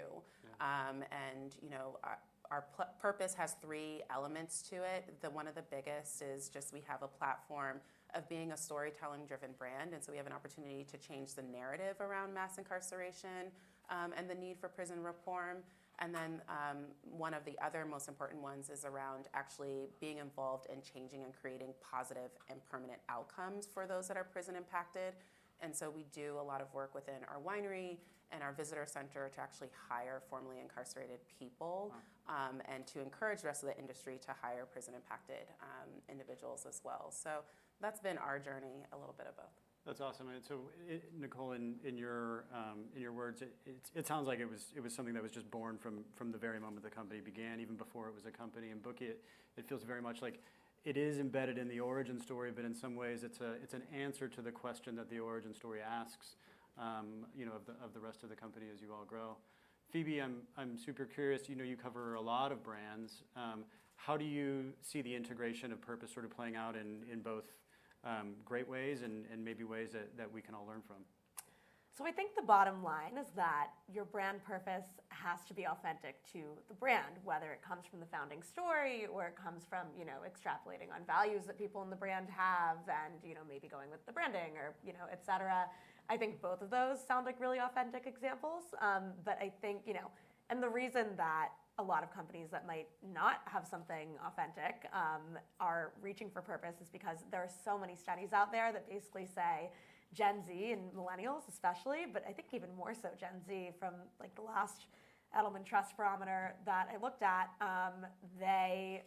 Our purpose has 3 elements to it. One of the biggest is just we have a platform of being a storytelling-driven brand, and so we have an opportunity to change the narrative around mass incarceration and the need for prison reform. And then one of the other most important ones is around actually being involved in changing and creating positive and permanent outcomes for those that are prison impacted. And so we do a lot of work within our winery and our visitor center to actually hire formerly incarcerated people and to encourage the rest of the industry to hire prison impacted individuals as well. So that's been our journey, a little bit of both. That's awesome. And so, Nicole, in your words, it sounds like it was something that was just born from the very moment the company began, even before it was a company. And Bookie, it feels very much like it is embedded in the origin story, but in some ways it's an answer to the question that the origin story asks, of the rest of the company as you all grow. Phoebe, I'm super curious. You cover a lot of brands. How do you see the integration of purpose sort of playing out in both great ways and maybe ways that we can all learn from? So I think the bottom line is that your brand purpose has to be authentic to the brand, whether it comes from the founding story or it comes from, extrapolating on values that people in the brand have and, maybe going with the branding or, et cetera. I think both of those sound like really authentic examples. But I think, and the reason that a lot of companies that might not have something authentic are reaching for purpose is because there are so many studies out there that basically say Gen Z and millennials especially, but I think even more so Gen Z from like the last Edelman Trust Barometer that I looked at, they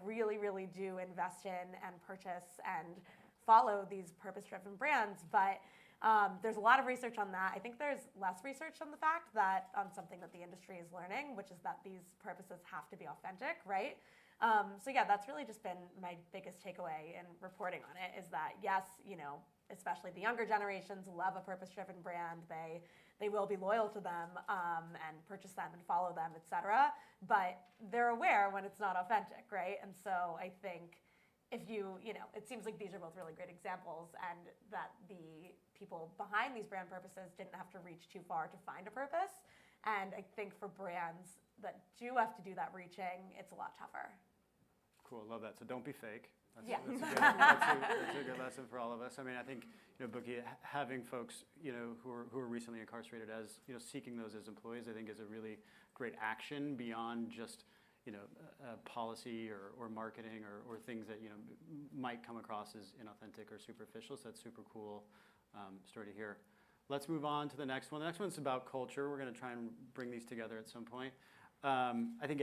really, really do invest in and purchase and follow these purpose-driven brands. But there's a lot of research on that. I think there's less research on the fact that something that the industry is learning, which is that these purposes have to be authentic, right? So yeah, that's really just been my biggest takeaway in reporting on it is that yes, especially the younger generations love a purpose-driven brand. They will be loyal to them and purchase them and follow them, et cetera. But they're aware when it's not authentic, right? And so I think if it seems like these are both really great examples and that the people behind these brand purposes didn't have to reach too far to find a purpose. And I think for brands that do have to do that reaching, it's a lot tougher. Cool, love that. So don't be fake. Yeah. That's a good lesson for all of us. I mean, I think, Bookie, having folks, who are recently incarcerated as, seeking those as employees, I think is a really great action beyond just, policy or marketing or things that, might come across as inauthentic or superficial. So that's super cool story to hear. Let's move on to the next one. The next one's about culture. We're going to try and bring these together at some point. I think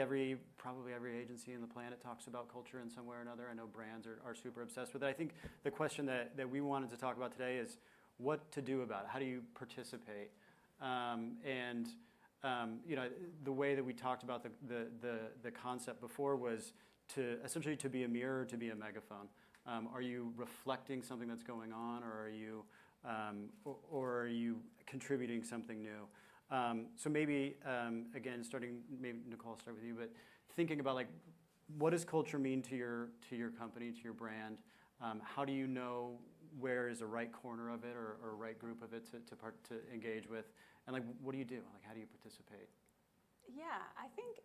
probably every agency on the planet talks about culture in some way or another. I know brands are super obsessed with it. I think the question that we wanted to talk about today is what to do about it. How do you participate? The way that we talked about the concept before was to essentially to be a mirror, to be a megaphone. Are you reflecting something that's going on, or are you contributing something new? So maybe, again, maybe Nicole, I'll start with you, but thinking about like, what does culture mean to your company, to your brand? How do you know where is the right corner of it or right group of it to engage with? And like, what do you do? Like, how do you participate? Yeah, I think,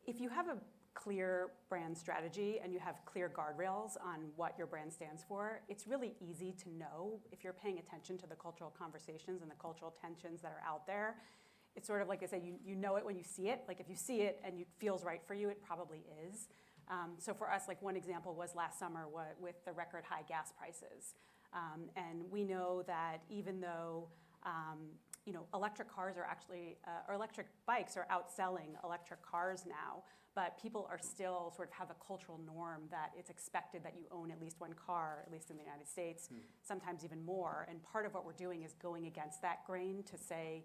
if you have a clear brand strategy and you have clear guardrails on what your brand stands for, it's really easy to know if you're paying attention to the cultural conversations and the cultural tensions that are out there. It's sort of like they say, you know it when you see it. Like if you see it and it feels right for you, it probably is. So for us, like one example was last summer with the record high gas prices. And we know that even though electric cars are actually, or electric bikes are outselling electric cars now, but people are still sort of have a cultural norm that it's expected that you own at least one car, at least in the United States, sometimes even more. And part of what we're doing is going against that grain to say,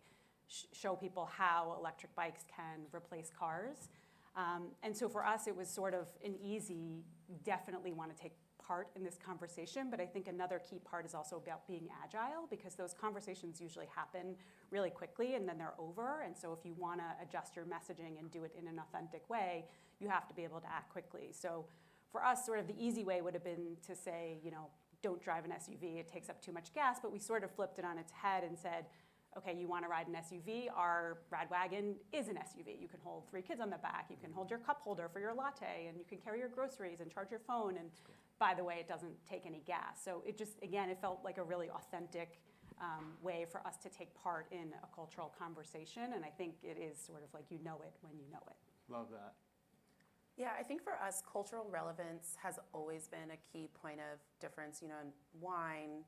show people how electric bikes can replace cars. And so for us, it was sort of an easy, definitely want to take part in this conversation, but I think another key part is also about being agile, because those conversations usually happen really quickly and then they're over. And so if you want to adjust your messaging and do it in an authentic way, you have to be able to act quickly. So for us, sort of the easy way would have been to say, don't drive an SUV, it takes up too much gas, but we sort of flipped it on its head and said, okay, you want to ride an SUV? Our Rad Wagon is an SUV. You can hold 3 kids on the back, you can hold your cup holder for your latte, and you can carry your groceries and charge your phone, and by the way, it doesn't take any gas. So it just, again, it felt like a really authentic way for us to take part in a cultural conversation, and I think it is sort of like you know it when you know it. Love that. Yeah, I think for us, cultural relevance has always been a key point of difference. In wine,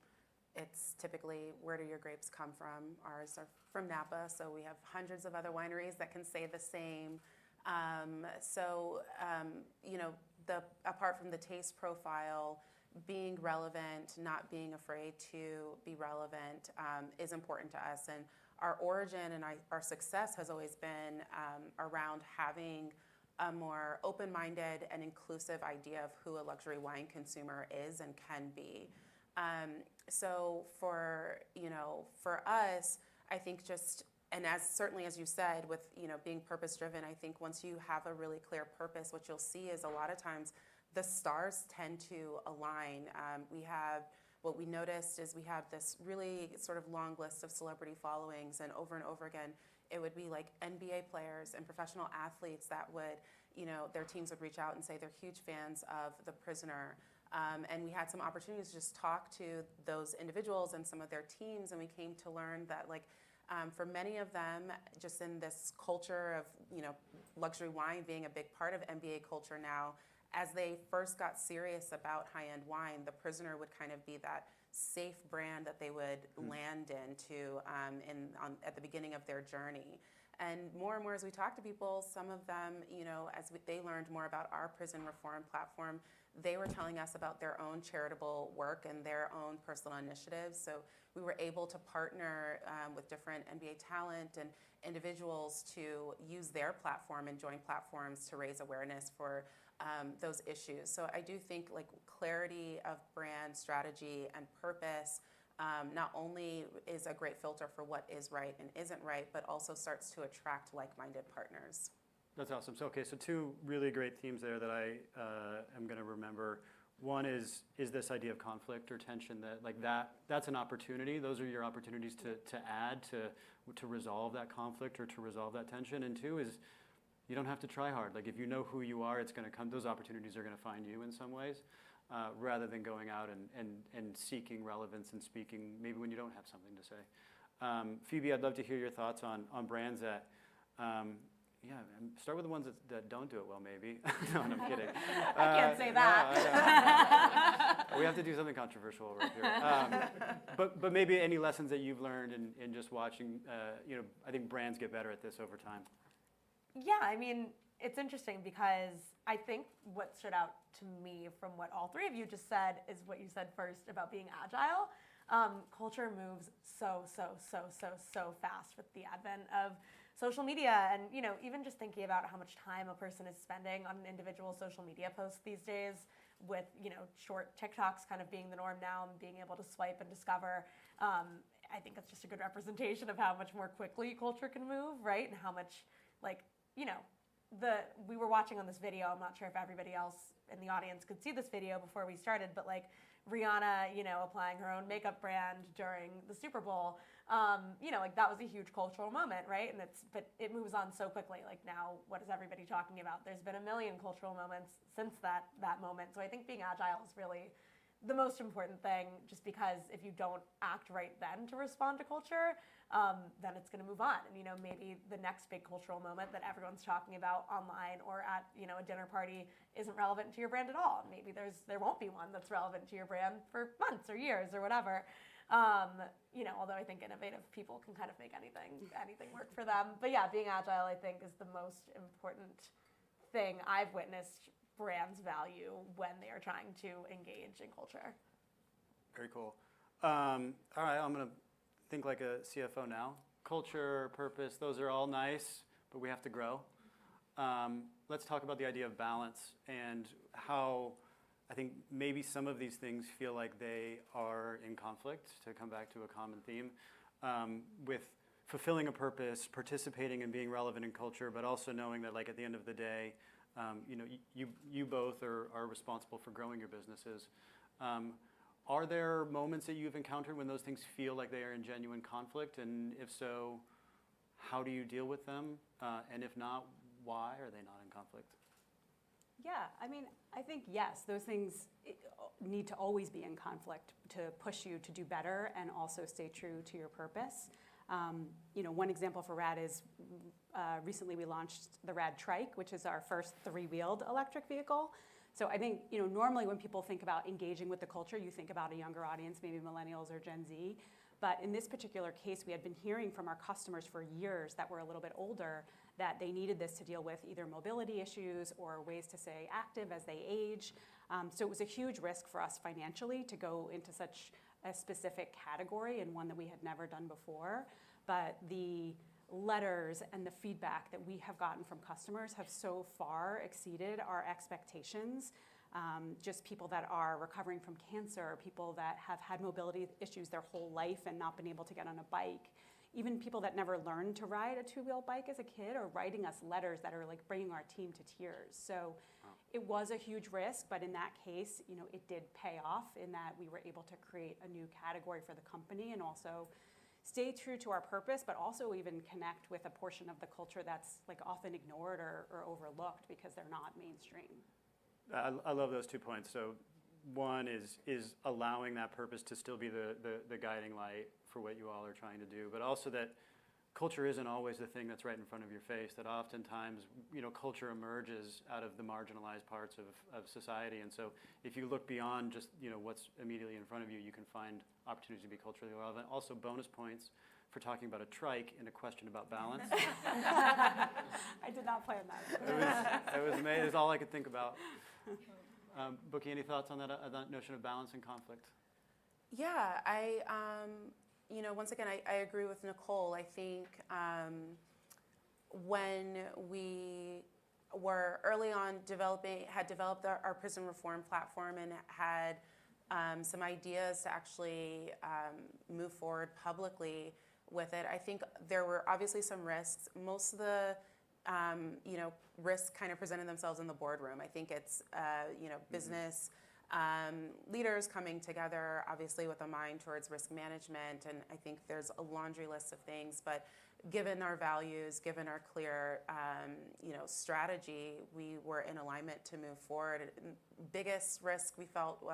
it's typically, where do your grapes come from? Ours are from Napa, so we have hundreds of other wineries that can say the same. Apart from the taste profile, being relevant, not being afraid to be relevant is important to us. And our origin and our success has always been around having a more open-minded and inclusive idea of who a luxury wine consumer is and can be. So for us, I think and certainly as you said, with being purpose-driven, I think once you have a really clear purpose, what you'll see is a lot of times the stars tend to align. What we noticed is we had this really sort of long list of celebrity followings, and over again, it would be like NBA players and professional athletes that would, their teams would reach out and say they're huge fans of The Prisoner. And we had some opportunities to just talk to those individuals and some of their teams, and we came to learn that for many of them, just in this culture of luxury wine being a big part of NBA culture now, as they first got serious about high-end wine, The Prisoner would kind of be that safe brand that they would land into at the beginning of their journey. And more as we talk to people, some of them, they learned more about our prison reform platform, they were telling us about their own charitable work and their own personal initiatives. So we were able to partner with different NBA talent and individuals to use their platform and join platforms to raise awareness for those issues. So I do think clarity of brand strategy and purpose not only is a great filter for what is right and isn't right, but also starts to attract like-minded partners. That's awesome. So 2 really great themes there that I am going to remember. One is this idea of conflict or tension, that's an opportunity. Those are your opportunities to add to resolve that conflict or to resolve that tension. And 2 is you don't have to try hard. If you know who you are, it's going to come. Those opportunities are going to find you in some ways, rather than going out and seeking relevance and speaking maybe when you don't have something to say. Phoebe, I'd love to hear your thoughts on brands that. Start with the ones that don't do it well, maybe. No, I'm kidding. I can't say that. No. We have to do something controversial right here. But maybe any lessons that you've learned in just watching, I think brands get better at this over time. Yeah, I mean, it's interesting because I think what stood out to me from what all 3 of you just said is what you said first about being agile. Culture moves so fast with the advent of social media, and even just thinking about how much time a person is spending on an individual social media post these days, with short TikToks kind of being the norm now and being able to swipe and discover. I think it's just a good representation of how much more quickly culture can move, right? And how much we were watching on this video. I'm not sure if everybody else in the audience could see this video before we started, but Rihanna, applying her own makeup brand during the Super Bowl, that was a huge cultural moment, right? But it moves on so quickly. Now, what is everybody talking about? There's been a million cultural moments since that moment. So I think being agile is really the most important thing, just because if you don't act right then to respond to culture, then it's going to move on. And maybe the next big cultural moment that everyone's talking about online or at a dinner party isn't relevant to your brand at all. Maybe there won't be one that's relevant to your brand for months or years or whatever. Although I think innovative people can kind of make anything work for them. But yeah, being agile, I think, is the most important thing I've witnessed brands value when they are trying to engage in culture. Very cool. All right, I'm going to think like a CFO now. Culture, purpose, those are all nice, but we have to grow. let's talk about the idea of balance and how I think maybe some of these things feel like they are in conflict, to come back to a common theme, with fulfilling a purpose, participating and being relevant in culture, but also knowing that like at the end of the day, you both are responsible for growing your businesses. Are there moments that you've encountered when those things feel like they are in genuine conflict? And if so, how do you deal with them? And if not, why are they not in conflict? Yeah, I mean, I think yes, those things need to always be in conflict to push you to do better and also stay true to your purpose. One example for RAD is recently we launched the RAD Trike, which is our first three-wheeled electric vehicle. So I think, normally when people think about engaging with the culture, you think about a younger audience, maybe millennials or Gen Z. But in this particular case, we had been hearing from our customers for years that were a little bit older that they needed this to deal with either mobility issues or ways to stay active as they age. So it was a huge risk for us financially to go into such a specific category and one that we had never done before. But the letters and the feedback that we have gotten from customers have so far exceeded our expectations. Just people that are recovering from cancer, people that have had mobility issues their whole life and not been able to get on a bike, even people that never learned to ride a two-wheel bike as a kid are writing us letters that are like bringing our team to tears. So it was a huge risk, but in that case, it did pay off in that we were able to create a new category for the company and also stay true to our purpose, but also even connect with a portion of the culture that's like often ignored or overlooked because they're not mainstream. I love those 2 points. So one is allowing that purpose to still be the guiding light for what you all are trying to do, but also that culture isn't always the thing that's right in front of your face, that oftentimes, culture emerges out of the marginalized parts of society. And so if you look beyond just, what's immediately in front of you, you can find opportunities to be culturally relevant. Also bonus points for talking about a trike in a question about balance. I did not plan that. It was amazing. It's all I could think about. Bookie, any thoughts on that notion of balance and conflict? Yeah, once again, I agree with Nicole. I think when we were early on had developed our prison reform platform and had some ideas to actually move forward publicly with it, I think there were obviously some risks. Most of the risks kind of presented themselves in the boardroom. I think it's business leaders coming together, obviously with a mind towards risk management, and I think there's a laundry list of things. But given our values, given our clear strategy, we were in alignment to move forward. Biggest risk we felt.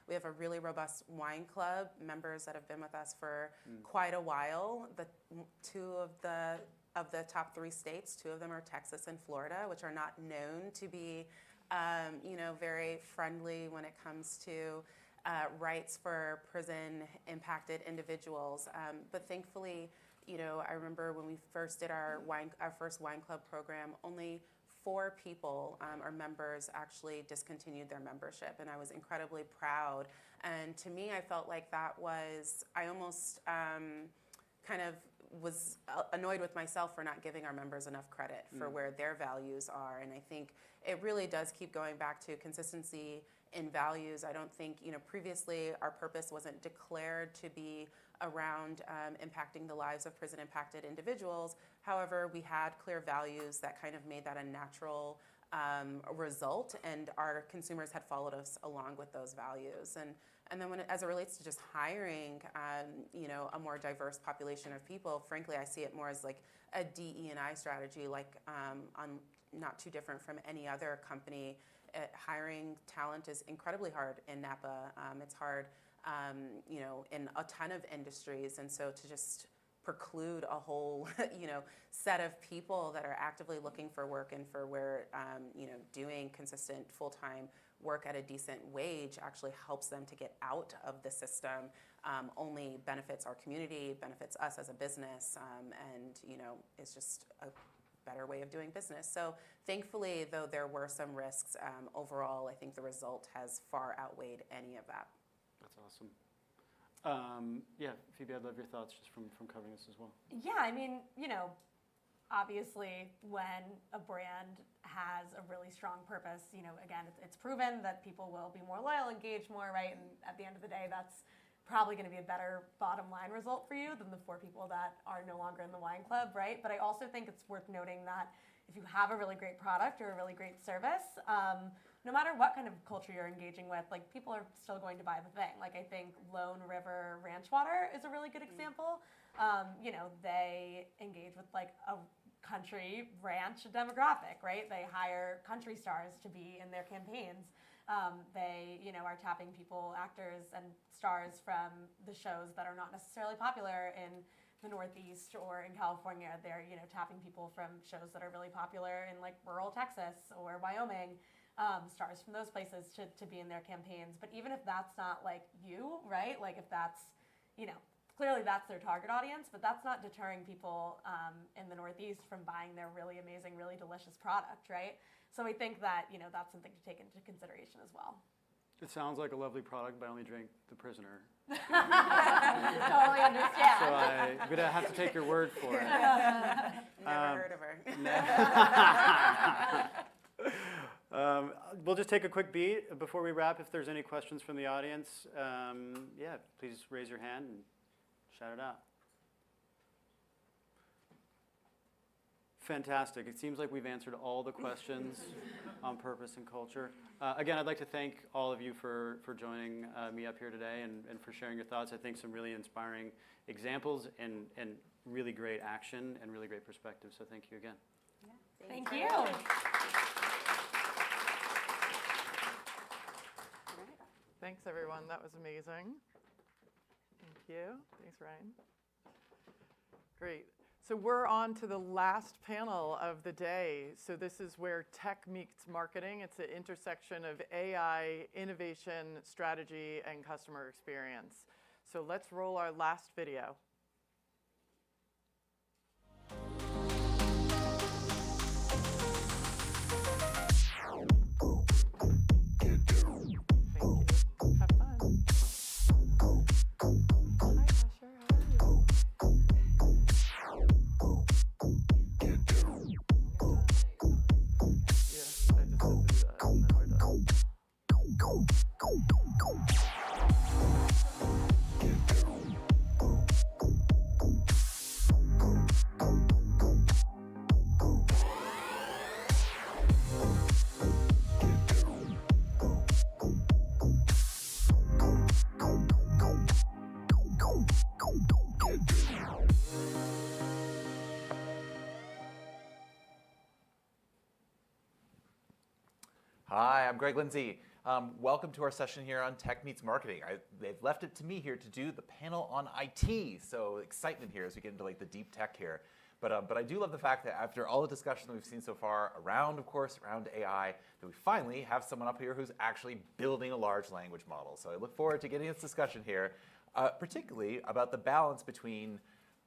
We have a really robust wine club, members that have been with us for quite a while. Two of the top 3 states, 2 of them are Texas and Florida, which are not known to be, very friendly when it comes to rights for prison-impacted individuals. But thankfully, I remember when we first did our first wine club program, only 4 people, our members, actually discontinued their membership, and I was incredibly proud. And to me, I felt like that was, I almost kind of was annoyed with myself for not giving our members enough credit for where their values are. And I think it really does keep going back to consistency in values. I don't think, previously our purpose wasn't declared to be around impacting the lives of prison-impacted individuals. However, we had clear values that kind of made that a natural result, and our consumers had followed us along with those values. And then as it relates to just hiring, a more diverse population of people, frankly, I see it more as like a DE&I strategy, like not too different from any other company. Hiring talent is incredibly hard in Napa. It's hard, in a ton of industries, and so to just preclude a whole, set of people that are actively looking for work and for where, doing consistent full-time work at a decent wage actually helps them to get out of the system, only benefits our community, benefits us as a business, and, is just a better way of doing business. So thankfully, though there were some risks, overall, I think the result has far outweighed any of that. That's awesome. Phoebe, I'd love your thoughts just from covering this as well. Yeah, I mean, obviously when a brand has a really strong purpose, you know, again, it's proven that people will be more loyal, engage more, right? And at the end of the day, that's probably going to be a better bottom line result for you than the 4 people that are no longer in the wine club, right? But I also think it's worth noting that if you have a really great product or a really great service, no matter what kind of culture you're engaging with, like people are still going to buy the thing. Like I think Lone River Ranch Water is a really good example. You know, they engage with like a country ranch demographic, right? They hire country stars to be in their campaigns. They, you know, are tapping people, actors and stars from the shows that are not necessarily popular in the Northeast or in California. They're, you know, tapping people from shows that are really popular in like rural Texas or Wyoming, stars from those places to be in their campaigns. But even if that's not like you, right? Like if that's, you know, clearly that's their target audience, but that's not deterring people in the Northeast from buying their really amazing, really delicious product, right? So I think that, you know, that's something to take into consideration as well. It sounds like a lovely product, but I only drink The Prisoner. Totally understand. So I'm going to have to take your word for it. Never heard of her. We'll just take a quick beat before we wrap. If there's any questions from the audience, yeah, please raise your hand and shout it out. Fantastic. It seems like we've answered all the questions on purpose and culture. Again, I'd like to thank all of you for joining me up here today and for sharing your thoughts. I think some really inspiring examples and really great action and really great perspective. So thank you again. Yeah. Thank you. Thanks, everyone. That was amazing. Thank you. Thanks, Ryan. Great. So we're on to the last panel of the day. So this is where tech meets marketing. It's an intersection of AI, innovation, strategy, and customer experience. So let's roll our last video. Hi, I'm Greg Lindsay. Welcome to our session here on Tech Meets Marketing. They've left it to me here to do the panel on IT, so excitement here as we get into like the deep tech here. But I do love the fact that after all the discussion that we've seen so far around, of course, around AI, that we finally have someone up here who's actually building a large language model. So I look forward to getting this discussion here, particularly about the balance between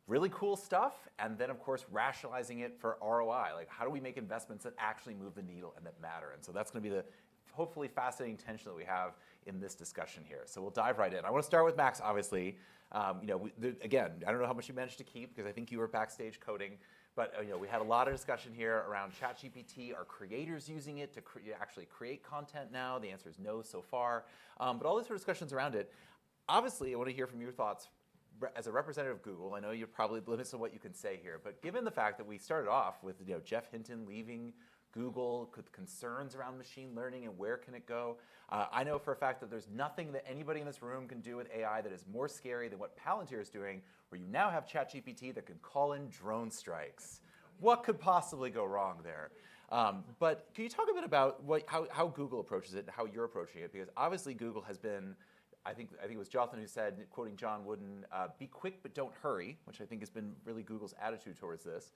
really cool stuff and then, of course, rationalizing it for ROI. Like, how do we make investments that actually move the needle and that matter? And so that's going to be the hopefully fascinating tension that we have in this discussion here. So we'll dive right in. I want to start with Max, obviously. Again, I don't know how much you managed to keep because I think you were backstage coding. But we had a lot of discussion here around ChatGPT. Are creators using it to actually create content now? The answer is no so far. But all these sort of discussions around it. Obviously, I want to hear from your thoughts as a representative of Google. I know you're probably limited to what you can say here, but given the fact that we started off with Jeff Hinton leaving Google, concerns around machine learning and where can it go, I know for a fact that there's nothing that anybody in this room can do with AI that is more scary than what Palantir is doing, where you now have ChatGPT that can call in drone strikes. What could possibly go wrong there? But can you talk a bit about how Google approaches it and how you're approaching it? Because obviously Google has been, I think it was Jonathan who said, quoting John Wooden, be quick but don't hurry, which I think has been really Google's attitude towards this,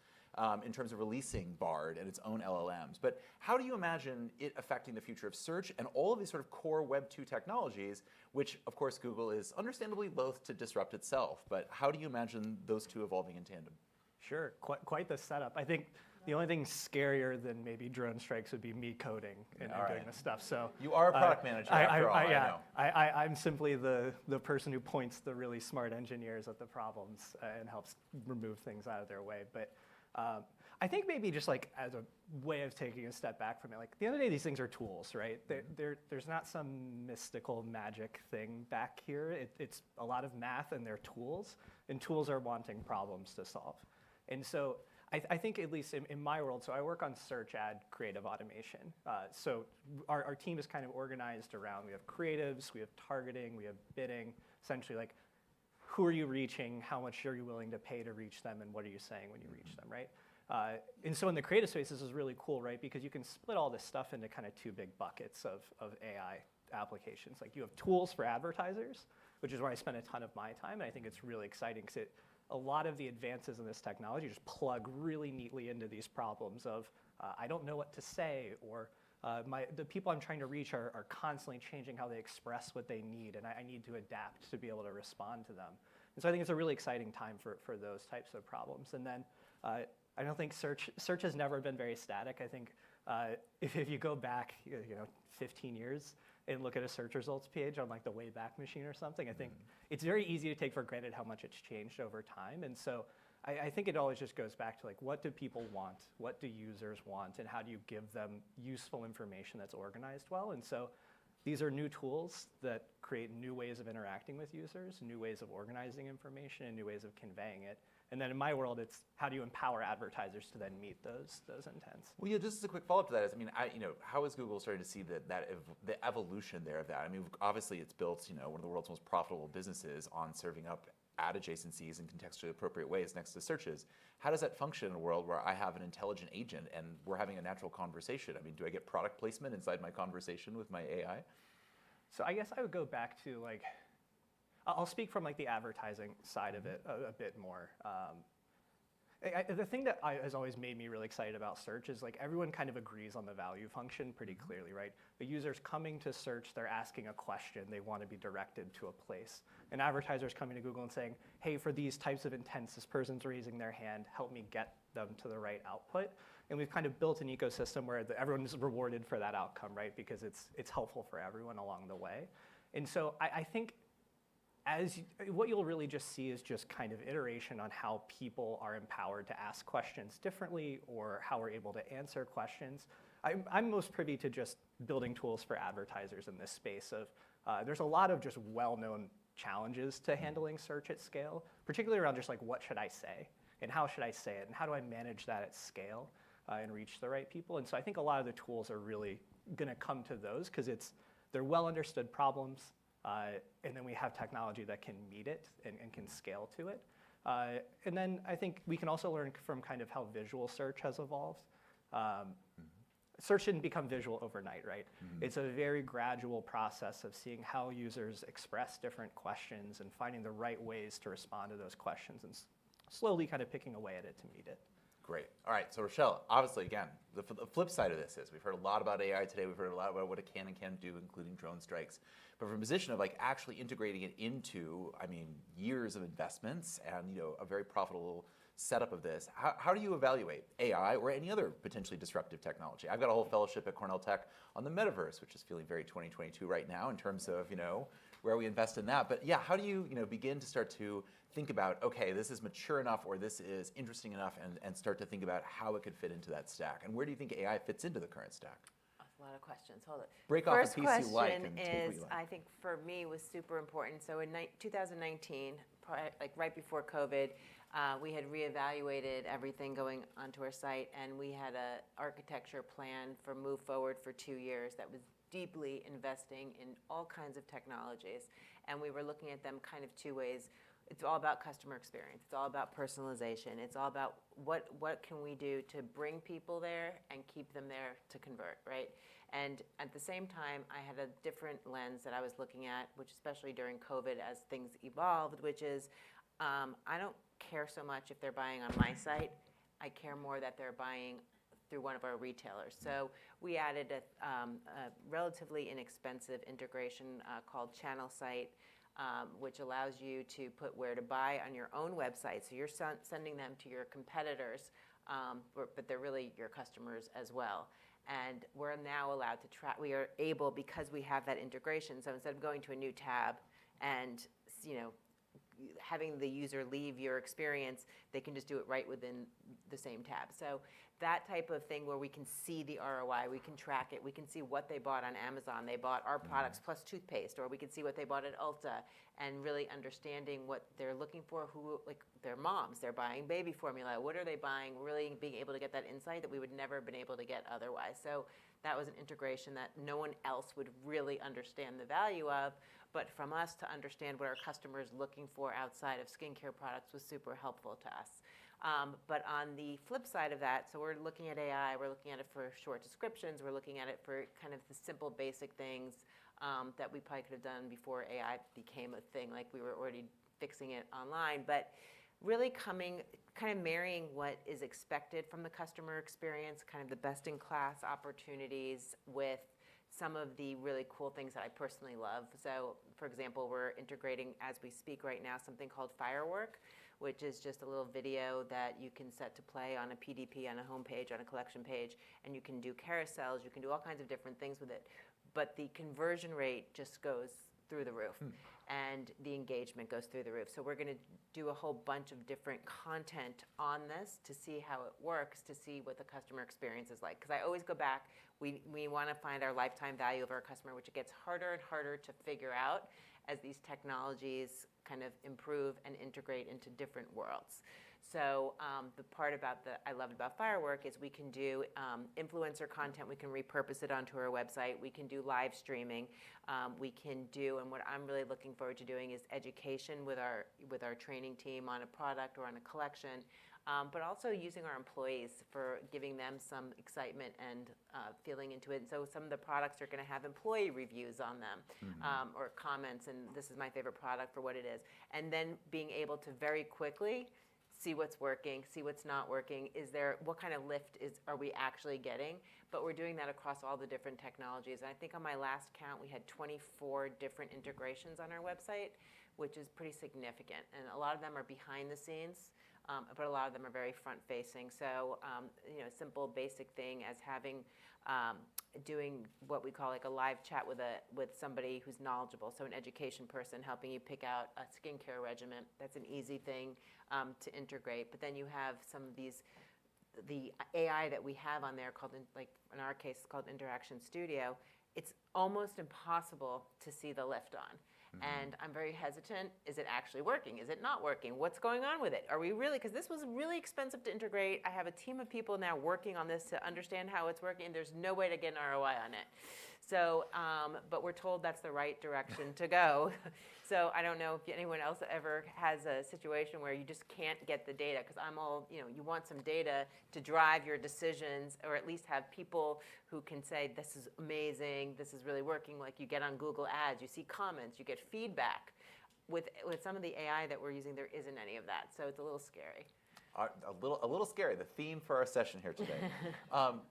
in terms of releasing Bard and its own LLMs. But how do you imagine it affecting the future of search and all of these sort of core Web 2 technologies, which of course Google is understandably loath to disrupt itself, but how do you imagine those two evolving in tandem? Sure, quite the setup. I think the only thing scarier than maybe drone strikes would be me coding and doing this stuff. So you are a product manager after all, I know. I'm simply the person who points the really smart engineers at the problems and helps remove things out of their way. But I think maybe just like as a way of taking a step back from it, like at the end of the day, these things are tools, right? There's not some mystical magic thing back here. It's a lot of math and they're tools, and tools are wanting problems to solve. And so I think at least in my world, so I work on search ad creative automation. So our team is kind of organized around, we have creatives, we have targeting, we have bidding, essentially like who are you reaching, how much are you willing to pay to reach them, and what are you saying when you reach them, right? And so in the creative space, this is really cool, right? Because you can split all this stuff into kind of two big buckets of AI applications. Like you have tools for advertisers, which is where I spend a ton of my time, and I think it's really exciting because a lot of the advances in this technology just plug really neatly into these problems of I don't know what to say, or the people I'm trying to reach are constantly changing how they express what they need, and I need to adapt to be able to respond to them. And so I think it's a really exciting time for those types of problems. And then I don't think search has never been very static. I think if you go back 15 years and look at a search results page on like the Wayback Machine or something, I think it's very easy to take for granted how much it's changed over time. And so I think it always just goes back to like, what do people want? What do users want? And how do you give them useful information that's organized well? And so these are new tools that create new ways of interacting with users, new ways of organizing information, and new ways of conveying it. And then in my world, it's how do you empower advertisers to then meet those intents? Well, yeah, just as a quick follow-up to that is, I mean, how is Google starting to see the evolution there of that? I mean, obviously it's built, one of the world's most profitable businesses on serving up ad adjacencies in contextually appropriate ways next to searches. How does that function in a world where I have an intelligent agent and we're having a natural conversation? I mean, do I get product placement inside my conversation with my AI? So I guess I would go back to like, I'll speak from like the advertising side of it a bit more. The thing that has always made me really excited about search is like everyone kind of agrees on the value function pretty clearly, right? The user's coming to search, they're asking a question, they want to be directed to a place. And advertisers coming to Google and saying, hey, for these types of intents, this person's raising their hand, help me get them to the right output. And we've kind of built an ecosystem where everyone's rewarded for that outcome, right? Because it's helpful for everyone along the way. And so I think what you'll really just see is just kind of iteration on how people are empowered to ask questions differently or how we're able to answer questions. I'm most privy to just building tools for advertisers in this space of, there's a lot of just well-known challenges to handling search at scale, particularly around just like what should I say and how should I say it and how do I manage that at scale and reach the right people. And so I think a lot of the tools are really gonna come to those because they're well understood problems. And then we have technology that can meet it and can scale to it. And then I think we can also learn from kind of how visual search has evolved. Search didn't become visual overnight, right? It's a very gradual process of seeing how users express different questions and finding the right ways to respond to those questions and slowly kind of picking away at it to meet it. Great. All right, so Rochelle, obviously, again, the flip side of this is we've heard a lot about AI today. We've heard a lot about what it can and can't do, including drone strikes. But from a position of like actually integrating it into, I mean, years of investments and a very profitable setup of this, how do you evaluate AI or any other potentially disruptive technology? I've got a whole fellowship at Cornell Tech on the metaverse, which is feeling very 2022 right now in terms of where we invest in that. But yeah, how do you begin to start to think about, okay, this is mature enough or this is interesting enough and start to think about how it could fit into that stack? And where do you think AI fits into the current stack? That's a lot of questions. Hold it. Break off First a piece you like question and take what is, you like. I think for me was super important. So in 2019, like right before COVID, we had reevaluated everything going onto our site, and we had an architecture plan for move forward for 2 years that was deeply investing in all kinds of technologies. And we were looking at them kind of two ways. It's all about customer experience. It's all about personalization. It's all about what can we do to bring people there and keep them there to convert, right? And at the same time, I had a different lens that I was looking at, which especially during COVID as things evolved, which is I don't care so much if they're buying on my site. I care more that they're buying through one of our retailers. So we added a relatively inexpensive integration called Channel Site, which allows you to put where to buy on your own website. So you're sending them to your competitors, but they're really your customers as well. And we're now allowed to track, we are able, because we have that integration, so instead of going to a new tab and having the user leave your experience, they can just do it right within the same tab. So that type of thing where we can see the ROI, we can track it, we can see what they bought on Amazon. They bought our products plus toothpaste, or we can see what they bought at Ulta, and really understanding what they're looking for, who, like their moms, they're buying baby formula, what are they buying, really being able to get that insight that we would never have been able to get otherwise. So that was an integration that no one else would really understand the value of, but from us to understand what our customers looking for outside of skincare products was super helpful to us. But on the flip side of that, so we're looking at AI, we're looking at it for short descriptions, we're looking at it for kind of the simple basic things that we probably could have done before AI became a thing, like we were already fixing it online. But really kind of marrying what is expected from the customer experience, kind of the best-in-class opportunities with some of the really cool things that I personally love. So, for example, we're integrating, as we speak right now, something called Firework, which is just a little video that you can set to play on a PDP, on a home page, on a collection page, and you can do carousels, you can do all kinds of different things with it. But the conversion rate just goes through the roof, and the engagement goes through the roof. So we're going to do a whole bunch of different content on this to see how it works, to see what the customer experience is like. Because I always go back, we want to find our lifetime value of our customer, which it gets harder and harder to figure out as these technologies kind of improve and integrate into different worlds. So the part I loved about Firework is we can do influencer content. We can repurpose it onto our website. We can do live streaming. We can do, and what I'm really looking forward to doing is education with our training team on a product or on a collection, but also using our employees for giving them some excitement and feeling into it. And so some of the products are going to have employee reviews on them or comments, and this is my favorite product for what it is. And then being able to very quickly see what's working, see what's not working. What kind of lift are we actually getting? But we're doing that across all the different technologies. And I think on my last count, we had 24 different integrations on our website, which is pretty significant. And a lot of them are behind the scenes, but a lot of them are very front facing. So, a simple basic thing as doing what we call like a live chat with somebody who's knowledgeable, so an education person helping you pick out a skincare regimen. That's an easy thing to integrate. But then you have some of the AI that we have on there called, like in our case, it's called Interaction Studio. It's almost impossible to see the lift on. And I'm very hesitant. Is it actually working? Is it not working? What's going on with it? Are we really, because this was really expensive to integrate. I have a team of people now working on this to understand how it's working, and there's no way to get an ROI on it. So, but we're told that's the right direction to go. So I don't know if anyone else ever has a situation where you just can't get the data, because I'm all, you want some data to drive your decisions, or at least have people who can say, this is amazing, this is really working. Like you get on Google Ads, you see comments, you get feedback. With some of the AI that we're using, there isn't any of that. So it's a little scary. A little scary, the theme for our session here today.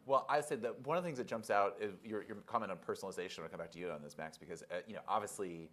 Well, I said that one of the things that jumps out is your comment on personalization. I'll come back to you on this, Max, because obviously,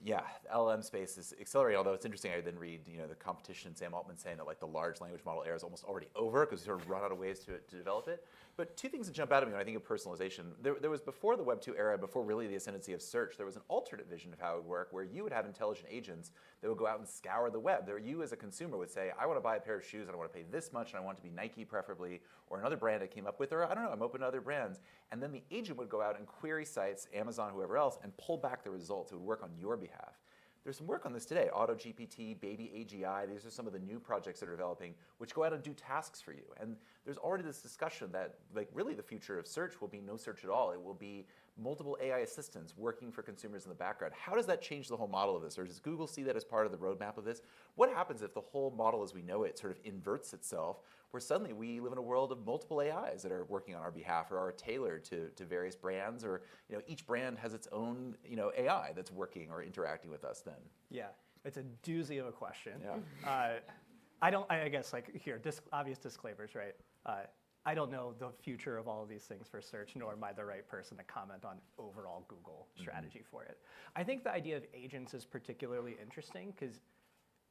yeah, the LLM space is accelerating. Although it's interesting, I then read the competition, Sam Altman saying that like the large language model era is almost already over because we sort of run out of ways to develop it. But two things that jump out at me when I think of personalization. There was before the Web 2 era, before really the ascendancy of search, there was an alternate vision of how it would work, where you would have intelligent agents that would go out and scour the web. There, you as a consumer would say, I want to buy a pair of shoes and I want to pay this much and I want it to be Nike preferably, or another brand I came up with, or I don't know, I'm open to other brands. And then the agent would go out and query sites, Amazon, whoever else, and pull back the results. It would work on your behalf. There's some work on this today. AutoGPT, Baby AGI, these are some of the new projects that are developing, which go out and do tasks for you. And there's already this discussion that like really the future of search will be no search at all. It will be multiple AI assistants working for consumers in the background. How does that change the whole model of this? Or does Google see that as part of the roadmap of this? What happens if the whole model as we know it sort of inverts itself, where suddenly we live in a world of multiple AIs that are working on our behalf or are tailored to various brands, or each brand has its own AI that's working or interacting with us then? Yeah, it's a doozy of a question. Yeah. I guess like here, obvious disclaimers, right? I don't know the future of all of these things for search, nor am I the right person to comment on overall Google strategy for it. I think the idea of agents is particularly interesting because,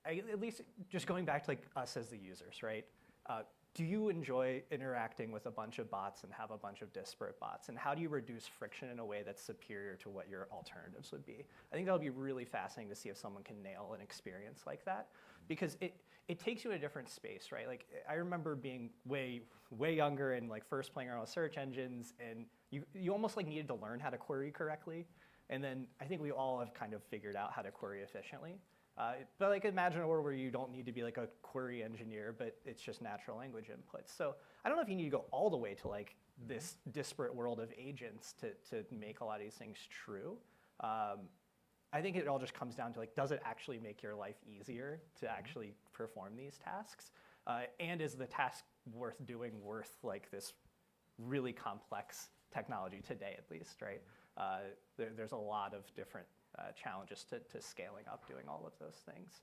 at least just going back to like us as the users, right? do you enjoy interacting with a bunch of bots and have a bunch of disparate bots? And how do you reduce friction in a way that's superior to what your alternatives would be? I think that'll be really fascinating to see if someone can nail an experience like that, because it takes you in a different space, right? Like, I remember being way younger and like first playing around with search engines, and you almost like needed to learn how to query correctly. And then I think we all have kind of figured out how to query efficiently. But like, imagine a world where you don't need to be like a query engineer, but it's just natural language inputs. So I don't know if you need to go all the way to like this disparate world of agents to make a lot of these things true. I think it all just comes down to like, does it actually make your life easier to actually perform these tasks? And is the task worth doing worth like this really complex technology today, at least, right? There's a lot of different challenges to scaling up doing all of those things.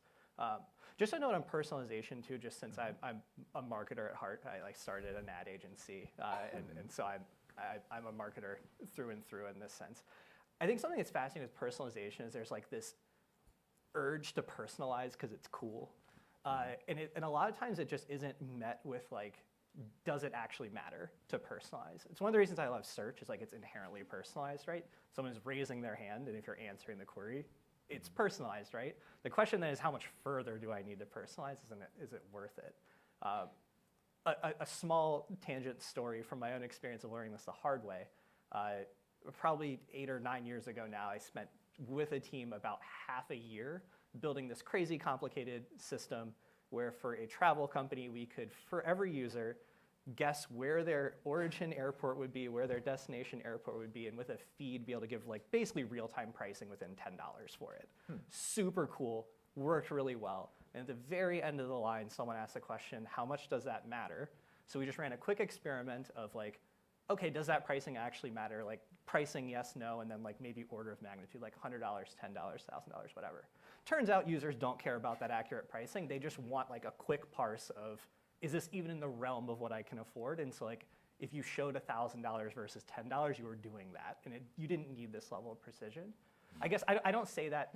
Just a note on personalization too, just since I'm a marketer at heart. I like started an ad agency, and so I'm a marketer through and through in this sense. I think something that's fascinating with personalization is there's like this urge to personalize because it's cool. And a lot of times it just isn't met with like, does it actually matter to personalize? It's one of the reasons I love search is like it's inherently personalized, right? Someone's raising their hand, and if you're answering the query, it's personalized, right? The question then is, how much further do I need to personalize? Is it worth it? A small tangent story from my own experience of learning this the hard way. Probably 8 or 9 years ago now, I spent with a team about half a year building this crazy complicated system where for a travel company, we could, for every user, guess where their origin airport would be, where their destination airport would be, and with a feed, be able to give like basically real-time pricing within $10 for it. Super cool, worked really well. And at the very end of the line, someone asked the question, how much does that matter? So we just ran a quick experiment of like, okay, does that pricing actually matter? Like pricing, yes, no, and then like maybe order of magnitude, like $100, $10, $1,000, whatever. Turns out users don't care about that accurate pricing. They just want like a quick parse of, is this even in the realm of what I can afford? And so like, if you showed $1,000 versus $10, you were doing that. And you didn't need this level of precision. I guess I don't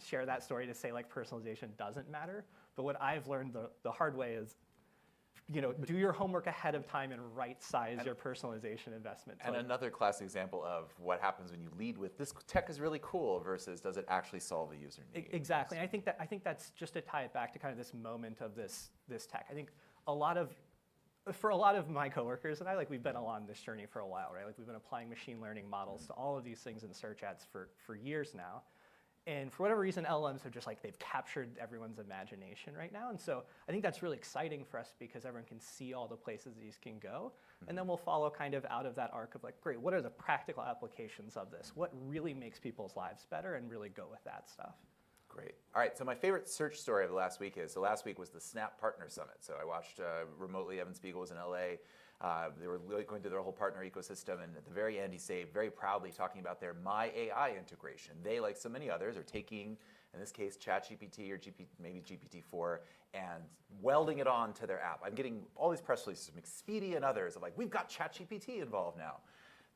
share that story to say like personalization doesn't matter. But what I've learned the hard way is, do your homework ahead of time and right-size your personalization investment. And another classic example of what happens when you lead with, this tech is really cool, versus does it actually solve a user need? Exactly. And I think that's just to tie it back to kind of this moment of this tech. I think for a lot of my coworkers and I, like, we've been along this journey for a while, right? Like, we've been applying machine learning models to all of these things in search ads for years now. And for whatever reason, LLMs have just like, they've captured everyone's imagination right now. And so I think that's really exciting for us because everyone can see all the places these can go. And then we'll follow kind of out of that arc of like, great, what are the practical applications of this? What really makes people's lives better, and really go with that stuff. Great. All right, so my favorite search story of the last week last week was the Snap Partner Summit. So I watched remotely, Evan Spiegel was in LA. They were going through their whole partner ecosystem, and at the very end, he said very proudly talking about their My AI integration. They, like so many others, are taking, in this case, ChatGPT or maybe GPT-4, and welding it on to their app. I'm getting all these press releases from Expedia and others of like, we've got ChatGPT involved now.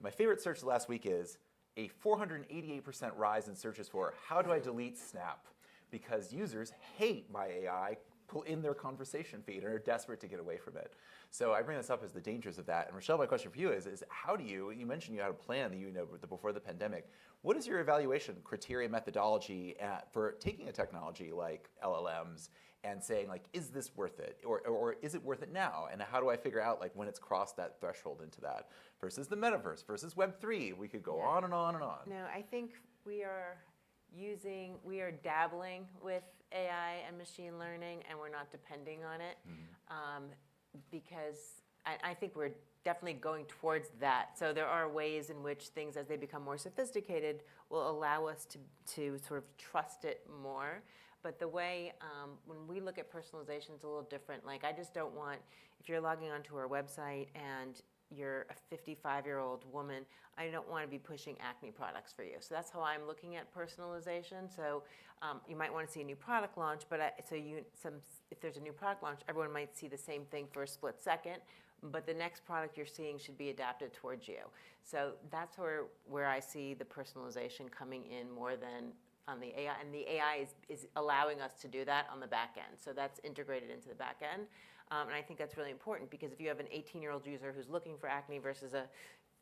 My favorite search last week is a 488% rise in searches for how do I delete Snap? Because users hate My AI in their conversation feed and are desperate to get away from it. So I bring this up as the dangers of that. And Rochelle, my question for you is how do you mentioned you had a plan before the pandemic. What is your evaluation criteria methodology for taking a technology like LLMs and saying like, is this worth it? Or is it worth it now? And how do I figure out like when it's crossed that threshold into that versus the metaverse versus Web3? We could go on and on and on. No, I think we are dabbling with AI and machine learning, and we're not depending on it, because I think we're definitely going towards that. So there are ways in which things, as they become more sophisticated, will allow us to sort of trust it more. But the way, when we look at personalization, it's a little different. Like, I just don't want, if you're logging onto our website and you're a 55-year-old woman, I don't want to be pushing acne products for you. So that's how I'm looking at personalization. So you might want to see a new product launch, but if there's a new product launch, everyone might see the same thing for a split second, but the next product you're seeing should be adapted towards you. So that's where I see the personalization coming in more than on the AI, and the AI is allowing us to do that on the back end. So that's integrated into the back end. And I think that's really important because if you have an 18-year-old user who's looking for acne versus a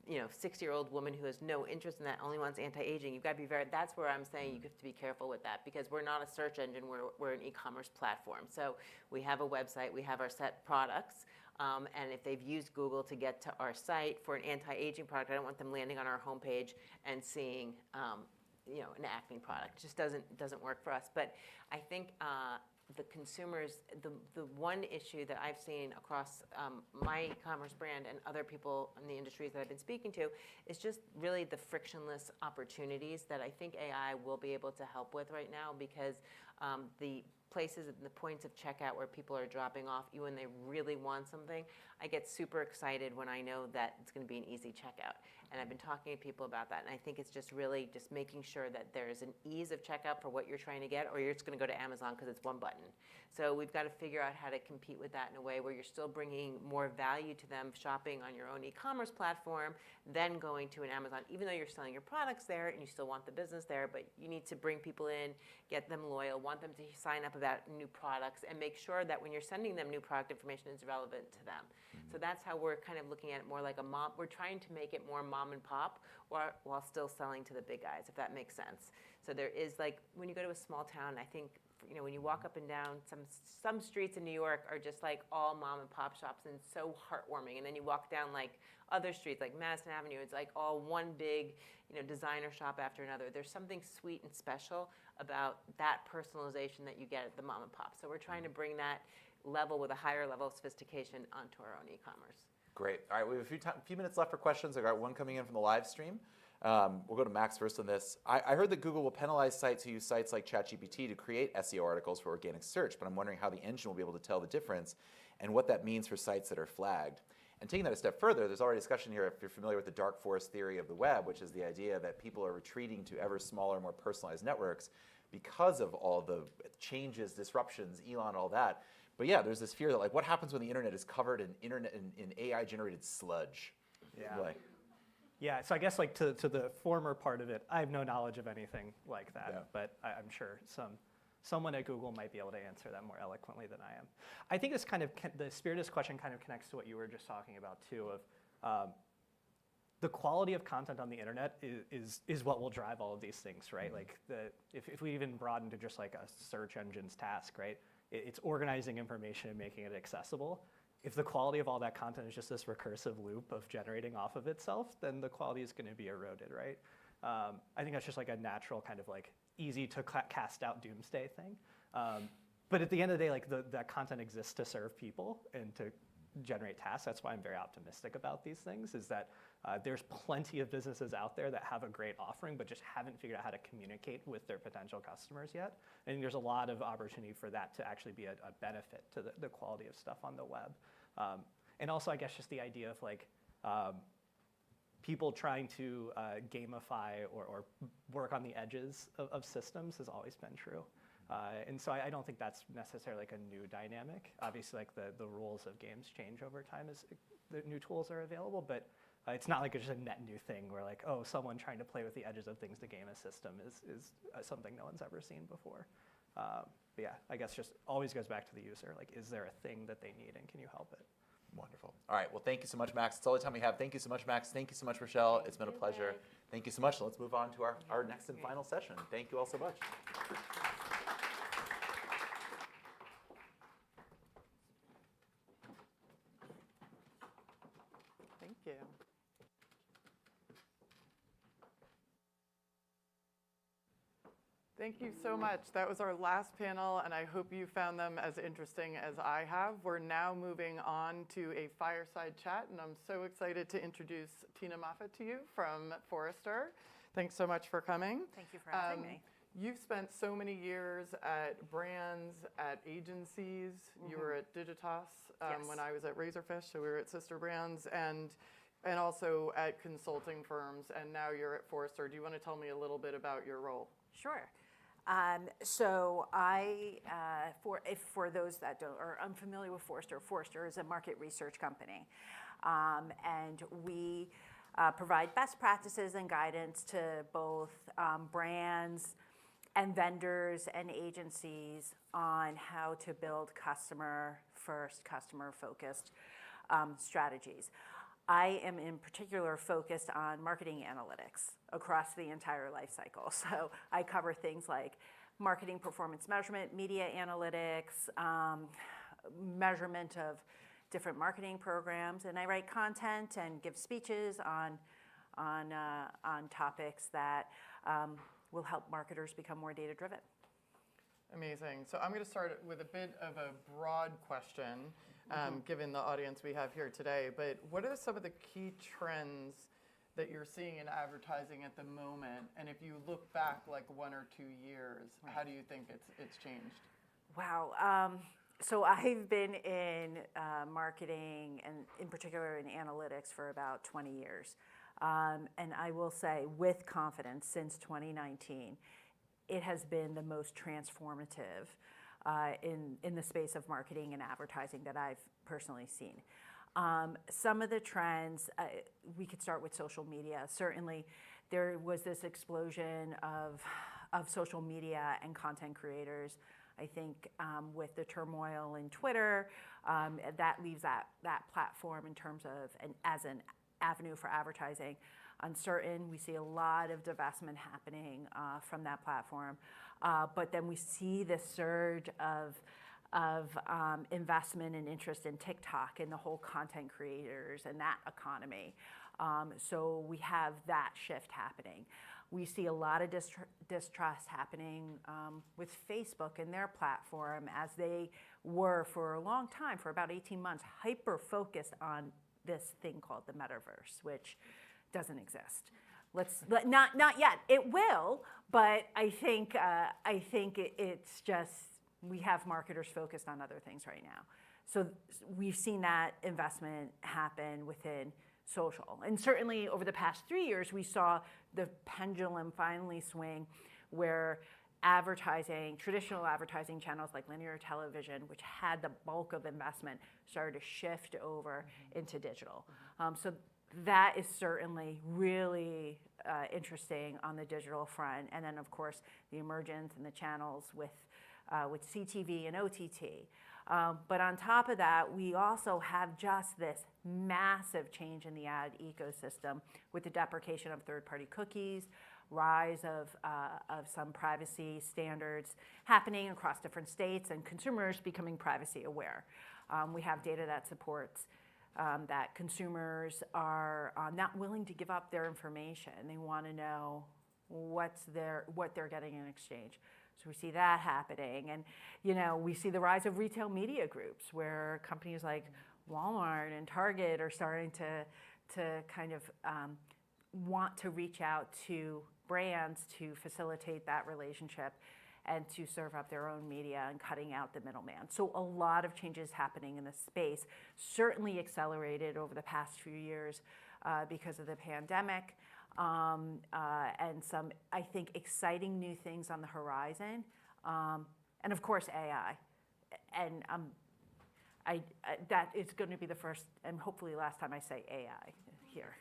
60-year-old woman who has no interest in that, only wants anti-aging, you've got to be that's where I'm saying you have to be careful with that because we're not a search engine, we're an e-commerce platform. So we have a website, we have our set products, and if they've used Google to get to our site for an anti-aging product, I don't want them landing on our homepage and seeing an acne product. It just doesn't work for us. But I think the consumers, the one issue that I've seen across my e-commerce brand and other people in the industries that I've been speaking to is just really the frictionless opportunities that I think AI will be able to help with right now because the places and the points of checkout where people are dropping off, even when they really want something, I get super excited when I know that it's going to be an easy checkout. And I've been talking to people about that, and I think it's just really just making sure that there's an ease of checkout for what you're trying to get, or you're just going to go to Amazon because it's one button. So we've got to figure out how to compete with that in a way where you're still bringing more value to them shopping on your own e-commerce platform than going to an Amazon, even though you're selling your products there and you still want the business there, but you need to bring people in, get them loyal, want them to sign up about new products, and make sure that when you're sending them new product information, it's relevant to them. So that's how we're kind of looking at it more like we're trying to make it more mom and pop while still selling to the big guys, if that makes sense. So there is when you go to a small town, I think, when you walk up and down, some streets in New York are just like all mom and pop shops and so heartwarming. And then you walk down other streets like Madison Avenue, it's like all one big, designer shop after another. There's something sweet and special about that personalization that you get at the mom and pop. So we're trying to bring that level with a higher level of sophistication onto our own e-commerce. Great. All right, we have a few minutes left for questions. I got one coming in from the live stream. We'll go to Max first on this. I heard that Google will penalize sites who use sites like ChatGPT to create SEO articles for organic search, but I'm wondering how the engine will be able to tell the difference and what that means for sites that are flagged. And taking that a step further, there's already discussion here, if you're familiar with the dark forest theory of the web, which is the idea that people are retreating to ever smaller, more personalized networks because of all the changes, disruptions, Elon, all that. But yeah, there's this fear that what happens when the internet is covered in AI-generated sludge? Yeah. Yeah, so I guess to the former part of it, I have no knowledge of anything like that, but I'm sure someone at Google might be able to answer that more eloquently than I am. I think this the spirit of this question kind of connects to what you were just talking about too, of the quality of content on the internet is what will drive all of these things, right? If we even broaden to just a search engine's task, right? It's organizing information and making it accessible. If the quality of all that content is just this recursive loop of generating off of itself, then the quality is going to be eroded, right? I think that's just a natural kind of easy to cast out doomsday thing. But at the end of the day, that content exists to serve people and to generate tasks. That's why I'm very optimistic about these things, is that there's plenty of businesses out there that have a great offering but just haven't figured out how to communicate with their potential customers yet. And there's a lot of opportunity for that to actually be a benefit to the quality of stuff on the web. And also, I guess, just the idea of people trying to gamify or work on the edges of systems has always been true. And so I don't think that's necessarily a new dynamic. Obviously, the rules of games change over time as the new tools are available, but it's not it's just a net new thing where someone trying to play with the edges of things to game a system is something no one's ever seen before. But yeah, I guess just always goes back to the user. Is there a thing that they need and can you help it? Wonderful. All right, well, thank you so much, Max. That's all the time we have. Thank you so much, Max. Thank you so much, Rochelle. It's been a pleasure. Thank you so much. Let's move on to our next and final session. Thank you all so much. Thank you. Thank you so much. That was our last panel, and I hope you found them as interesting as I have. We're now moving on to a fireside chat, and I'm so excited to introduce Tina Moffat to you from Forrester. Thanks so much for coming. Thank you for having me. You've spent so many years at brands, at agencies. You were at Digitas when I was at Razorfish, so we were at Sister Brands, and also at consulting firms, and now you're at Forrester. Do you want to tell me a little bit about your role? Sure. So for those that are unfamiliar with Forrester, Forrester is a market research company. And we provide best practices and guidance to both brands, and vendors and agencies on how to build customer-first, customer-focused strategies. I am in particular focused on marketing analytics across the entire life cycle. So I cover things like marketing performance measurement, media analytics, measurement of different marketing programs, and I write content and give speeches on topics that will help marketers become more data-driven. Amazing. So I'm going to start with a bit of a broad question, given the audience we have here today. But what are some of the key trends that you're seeing in advertising at the moment? And if you look back like 1 or 2 years, how do you think it's changed? Wow. So I've been in marketing and in particular in analytics for about 20 years. And I will say with confidence since 2019, it has been the most transformative in the space of marketing and advertising that I've personally seen. Some of the trends, we could start with social media. Certainly there was this explosion of social media and content creators. I think with the turmoil in Twitter, that leaves that platform in terms of as an avenue for advertising uncertain. We see a lot of divestment happening from that platform. But then we see this surge of investment and interest in TikTok and the whole content creators and that economy. So we have that shift happening. We see a lot of distrust happening with Facebook and their platform, as they were for a long time, for about 18 months, hyper-focused on this thing called the metaverse, which doesn't exist. Not yet. It will, but I think it's just, we have marketers focused on other things right now. So we've seen that investment happen within social. And certainly over the past 3 years, we saw the pendulum finally swing where advertising, traditional advertising channels like linear television, which had the bulk of investment, started to shift over into digital. So that is certainly really interesting on the digital front. And then of course, the emergence and the channels with CTV and OTT. But on top of that, we also have just this massive change in the ad ecosystem with the deprecation of third-party cookies, rise of some privacy standards happening across different states, and consumers becoming privacy aware. We have data that supports that consumers are not willing to give up their information. They want to know what they're getting in exchange. So we see that happening. And, we see the rise of retail media groups where companies like Walmart and Target are starting to kind of want to reach out to brands to facilitate that relationship and to serve up their own media and cutting out the middleman. So a lot of changes happening in this space, certainly accelerated over the past few years because of the pandemic. And some, I think, exciting new things on the horizon. And of course, AI. And that is going to be the first and hopefully last time I say AI here.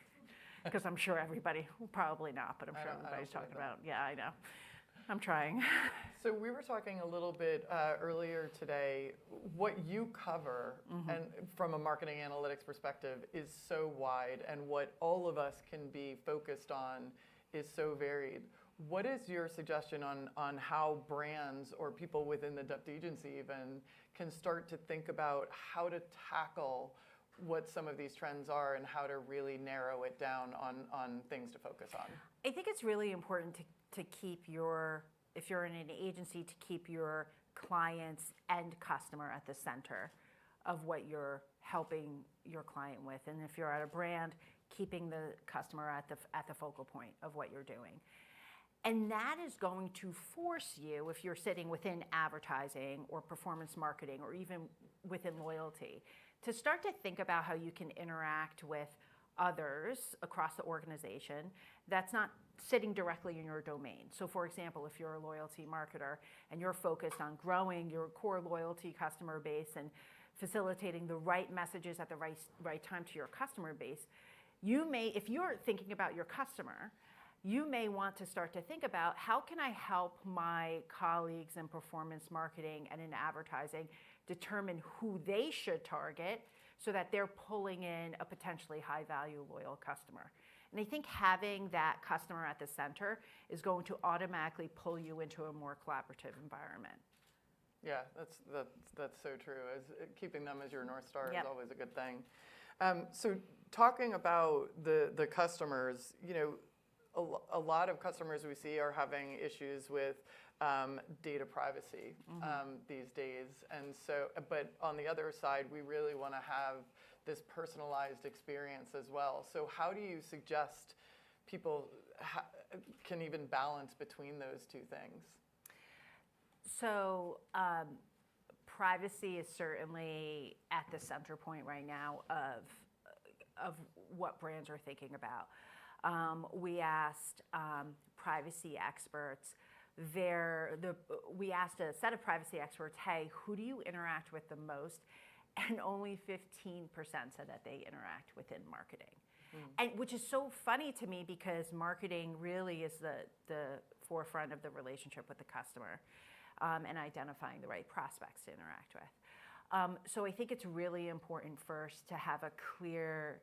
Because I'm sure everybody, probably not, but I'm sure everybody's talking about, yeah, I know. I'm trying. So we were talking a little bit earlier today. What you cover, and from a marketing analytics perspective, is so wide, and what all of us can be focused on is so varied. What is your suggestion on how brands or people within the Depth agency even can start to think about how to tackle what some of these trends are and how to really narrow it down on things to focus on? I think it's really important to keep if you're in an agency, to keep your clients and customer at the center of what you're helping your client with. And if you're at a brand, keeping the customer at the focal point of what you're doing. And that is going to force you, if you're sitting within advertising or performance marketing or even within loyalty, to start to think about how you can interact with others across the organization that's not sitting directly in your domain. So for example, if you're a loyalty marketer and you're focused on growing your core loyalty customer base and facilitating the right messages at the right time to your customer base, you may, if you're thinking about your customer, you may want to start to think about how can I help my colleagues in performance marketing and in advertising determine who they should target so that they're pulling in a potentially high value, loyal customer. And I think having that customer at the center is going to automatically pull you into a more collaborative environment. Yeah, that's so true. Keeping them as your North Star Yep. is always a good thing. So talking about the customers, you know, a lot of customers we see are having issues with data privacy these days. And so, but on the other side, we really want to have this personalized experience as well. So how do you suggest people can even balance between those two things? So privacy is certainly at the center point right now of what brands are thinking about. We asked privacy experts, we asked a set of privacy experts, hey, who do you interact with the most? And only 15% said that they interact within marketing. And which is so funny to me because marketing really is the forefront of the relationship with the customer and identifying the right prospects to interact with. So I think it's really important first to have a clear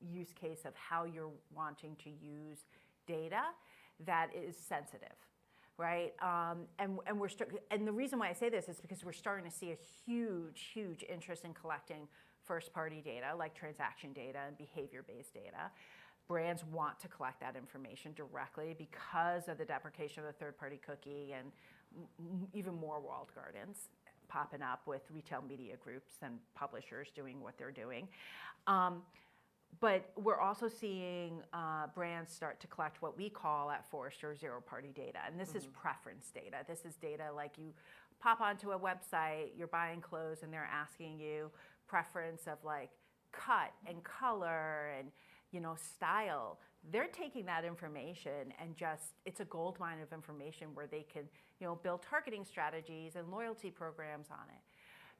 use case of how you're wanting to use data that is sensitive, right? And the reason why I say this is because we're starting to see a huge interest in collecting first-party data, like transaction data and behavior-based data. Brands want to collect that information directly because of the deprecation of the third-party cookie and even more walled gardens popping up with retail media groups and publishers doing what they're doing. But we're also seeing brands start to collect what we call at Forrester zero-party data. And this is preference data. This is data like you pop onto a website, you're buying clothes, and they're asking you preference of like cut and color and style. They're taking that information and it's a gold mine of information where they can build targeting strategies and loyalty programs on it.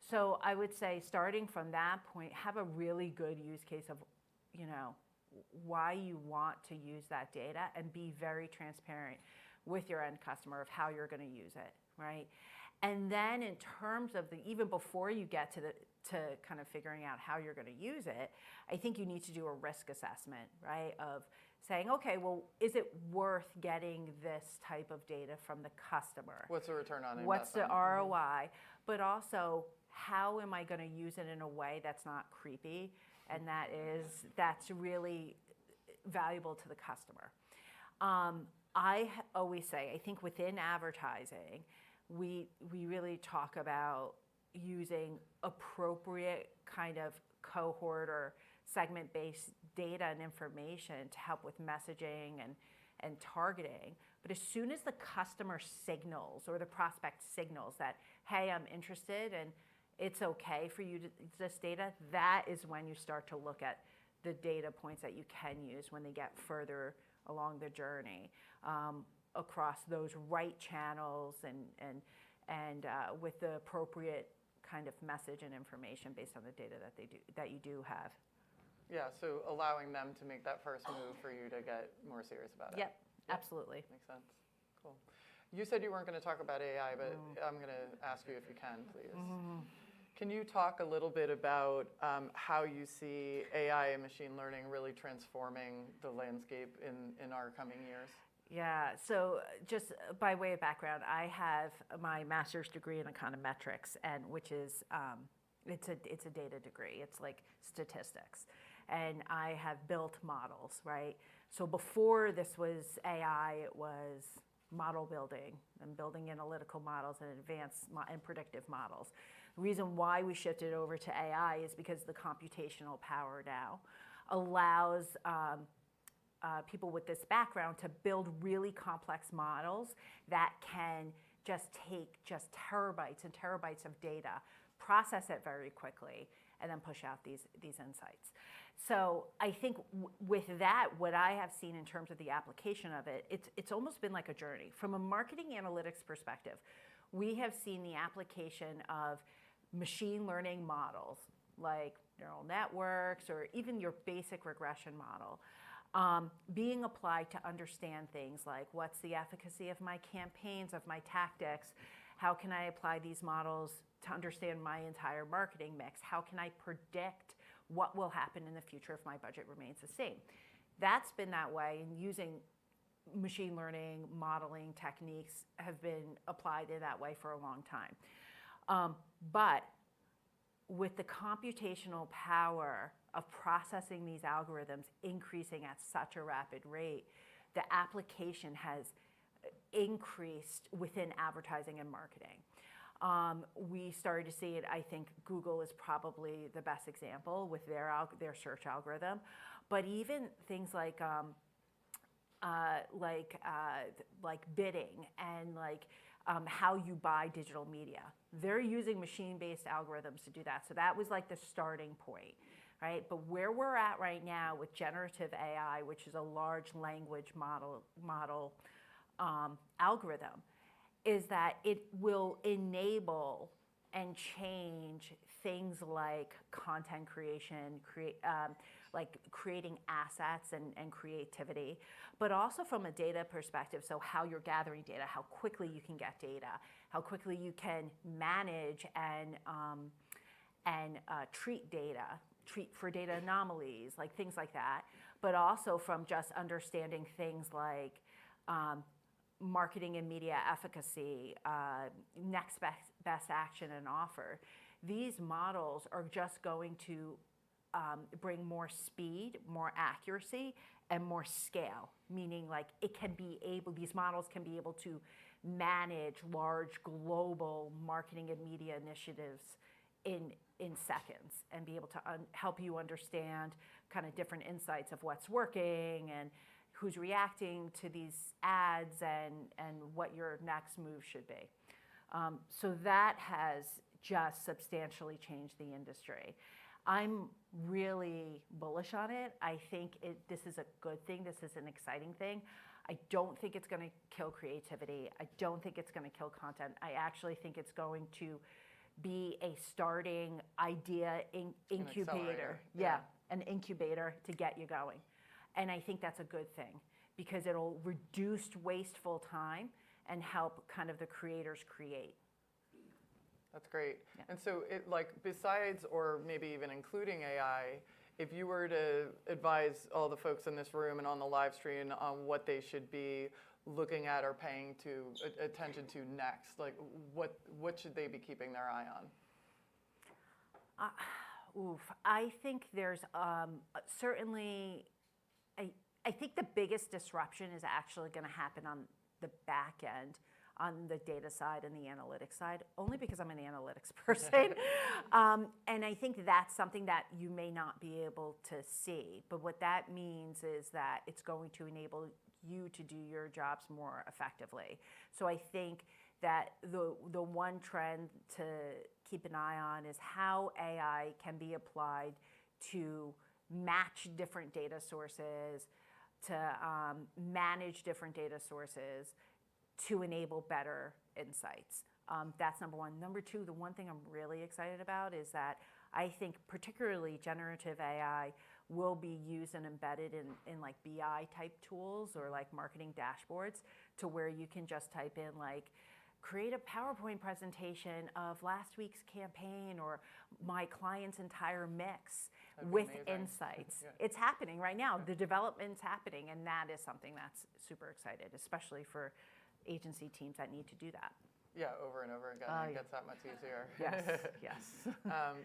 So I would say starting from that point, have a really good use case of why you want to use that data and be very transparent with your end customer of how you're going to use it, right? And then in terms of even before you get to kind of figuring out how you're going to use it, I think you need to do a risk assessment, right? Of saying, okay, well, is it worth getting this type of data from the customer? What's the return on investment? What's the ROI? But also, how am I going to use it in a way that's not creepy and that's really valuable to the customer? I always say, I think within advertising, we really talk about using appropriate kind of cohort or segment-based data and information to help with messaging and targeting. But as soon as the customer signals or the prospect signals that, hey, I'm interested and it's okay for you to use this data, that is when you start to look at the data points that you can use when they get further along the journey across those right channels and with the appropriate kind of message and information based on the data that you do have. Yeah, so allowing them to make that first move for you to get more serious about it. Yep, absolutely. Makes sense. Cool. You said you weren't going to talk about AI, but I'm going to ask you if you can, please. Can you talk a little bit about how you see AI and machine learning really transforming the landscape in our coming years? Yeah, so just by way of background, I have my master's degree in econometrics, and which is it's a data degree. It's like statistics, and I have built models, right? So before this was AI, it was model building and building analytical models and advanced and predictive models. The reason why we shifted over to AI is because the computational power now allows people with this background to build really complex models that can just take terabytes and terabytes of data, process it very quickly, and then push out these insights. So I think with that, what I have seen in terms of the application of it, it's almost been like a journey. From a marketing analytics perspective, we have seen the application of machine learning models like neural networks or even your basic regression model being applied to understand things like what's the efficacy of my campaigns, of my tactics, how can I apply these models to understand my entire marketing mix, how can I predict what will happen in the future if my budget remains the same. That's been that way, and using machine learning modeling techniques have been applied in that way for a long time. But with the computational power of processing these algorithms increasing at such a rapid rate, the application has increased within advertising and marketing. We started to see it, I think Google is probably the best example with their search algorithm, but even things like bidding and how you buy digital media. They're using machine-based algorithms to do that. So that was like the starting point, right? But where we're at right now with generative AI, which is a large language model algorithm, is that it will enable and change things like content creation, like creating assets and creativity, but also from a data perspective, so how you're gathering data, how quickly you can get data, how quickly you can manage and treat for data anomalies, like things like that, but also from just understanding things like marketing and media efficacy, next best action and offer. These models are just going to bring more speed, more accuracy, and more scale, meaning like these models can be able to manage large global marketing and media initiatives in seconds and be able to help you understand kind of different insights of what's working and who's reacting to these ads and what your next move should be. So that has just substantially changed the industry. I'm really bullish on it. I think this is a good thing. This is an exciting thing. I don't think it's going to kill creativity. I don't think it's going to kill content. I actually think it's going to be a starting idea incubator. An incubator to get you going. And I think that's a good thing because it'll reduce wasteful time and help kind of the creators create. That's great. Yeah. And so besides or maybe even including AI, if you were to advise all the folks in this room and on the live stream on what they should be looking at or paying attention to next, like what should they be keeping their eye on? I think there's certainly, I think the biggest disruption is actually going to happen on the back end, on the data side and the analytics side, only because I'm an analytics person. And I think that's something that you may not be able to see. But what that means is that it's going to enable you to do your jobs more effectively. So I think that the one trend to keep an eye on is how AI can be applied to match different data sources, to manage different data sources, to enable better insights. That's number one. Number two, the one thing I'm really excited about is that I think particularly generative AI will be used and embedded in like BI type tools or like marketing dashboards, to where you can just type in like, create a PowerPoint presentation of last week's campaign or my client's entire mix with insights. Yeah. It's happening right now. Yeah. The development's happening, and that is something that's super excited, especially for agency teams that need to do that. Yeah, over and over again, it gets that much easier. Yes.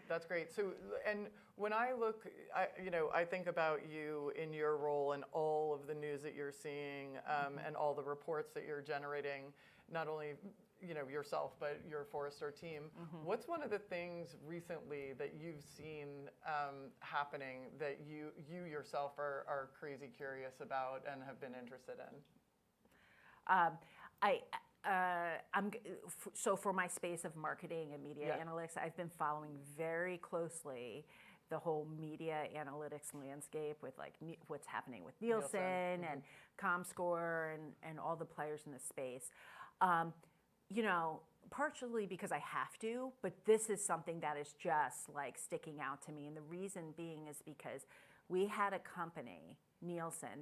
That's great. So, and when I look, I think about you in your role and all of the news that you're seeing, and all the reports that you're generating, not only yourself, but your Forrester team. What's one of the things recently that you've seen happening that you yourself are crazy curious about and have been interested in? So for my space of marketing and media analytics, I've been following very closely the whole media analytics landscape with like what's happening with Nielsen and Comscore and all the players in the space. Partially because I have to, but this is something that is just like sticking out to me. And the reason being is because we had a company Nielsen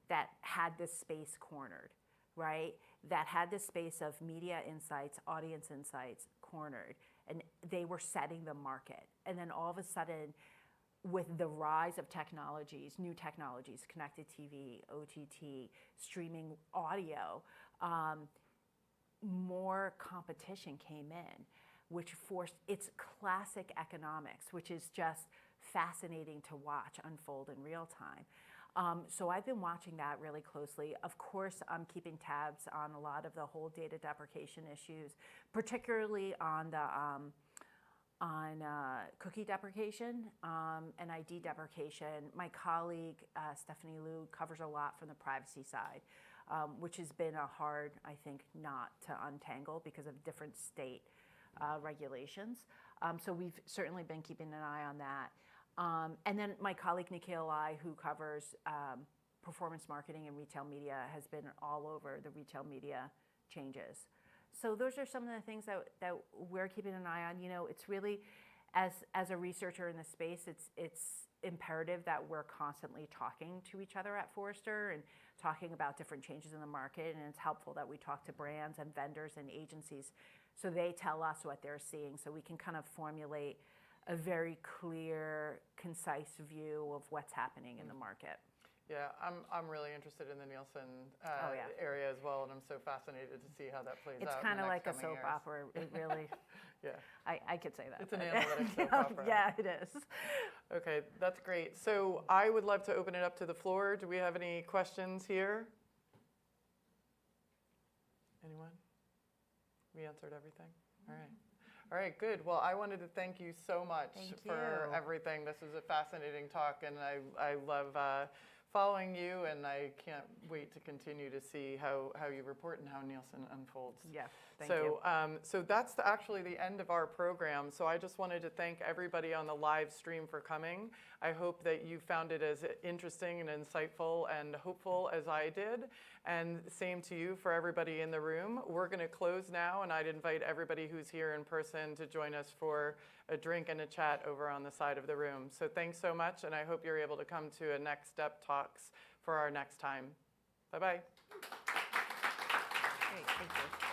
that had this space cornered, right? That had this space of media insights, audience insights cornered, and they were setting the market. And then all of a sudden, with the rise of technologies, new technologies, connected TV, OTT, streaming audio, more competition came in, which forced, it's classic economics, which is just fascinating to watch unfold in real time. So I've been watching that really closely. Of course, I'm keeping tabs on a lot of the whole data deprecation issues, particularly on the cookie deprecation and ID deprecation. My colleague, Stephanie Liu, covers a lot from the privacy side, which has been a hard, I think, knot to untangle because of different state regulations. So we've certainly been keeping an eye on that. And then my colleague, Nikhil Lai, who covers performance marketing and retail media, has been all over the retail media changes. So those are some of the things that we're keeping an eye on. You know, it's really, as a researcher in the space, it's imperative that we're constantly talking to each other at Forrester and talking about different changes in the market. And it's helpful that we talk to brands and vendors and agencies so they tell us what they're seeing, so we can kind of formulate a very clear, concise view of what's happening in the market. Yeah, I'm really interested in the Nielsen area as well, and I'm so fascinated to see how that plays out. It's kind of like a soap opera. It really, yeah. I could say that. It's an analytic soap opera. Yeah, it is. Okay, that's great. So I would love to open it up to the floor. Do we have any questions here? Anyone? We answered everything? All right. All right, good. Well, I wanted to thank you so much for everything. This was a fascinating talk, and I love following you, and I can't wait to continue to see how you report and how Nielsen unfolds. Yeah, thank you. So that's actually the end of our program. So I just wanted to thank everybody on the live stream for coming. I hope that you found it as interesting and insightful and hopeful as I did. And same to you for everybody in the room. We're going to close now, and I'd invite everybody who's here in person to join us for a drink and a chat over on the side of the room. So thanks so much, and I hope you're able to come to a Next Step Talks for our next time. Bye-bye. Great, thank you.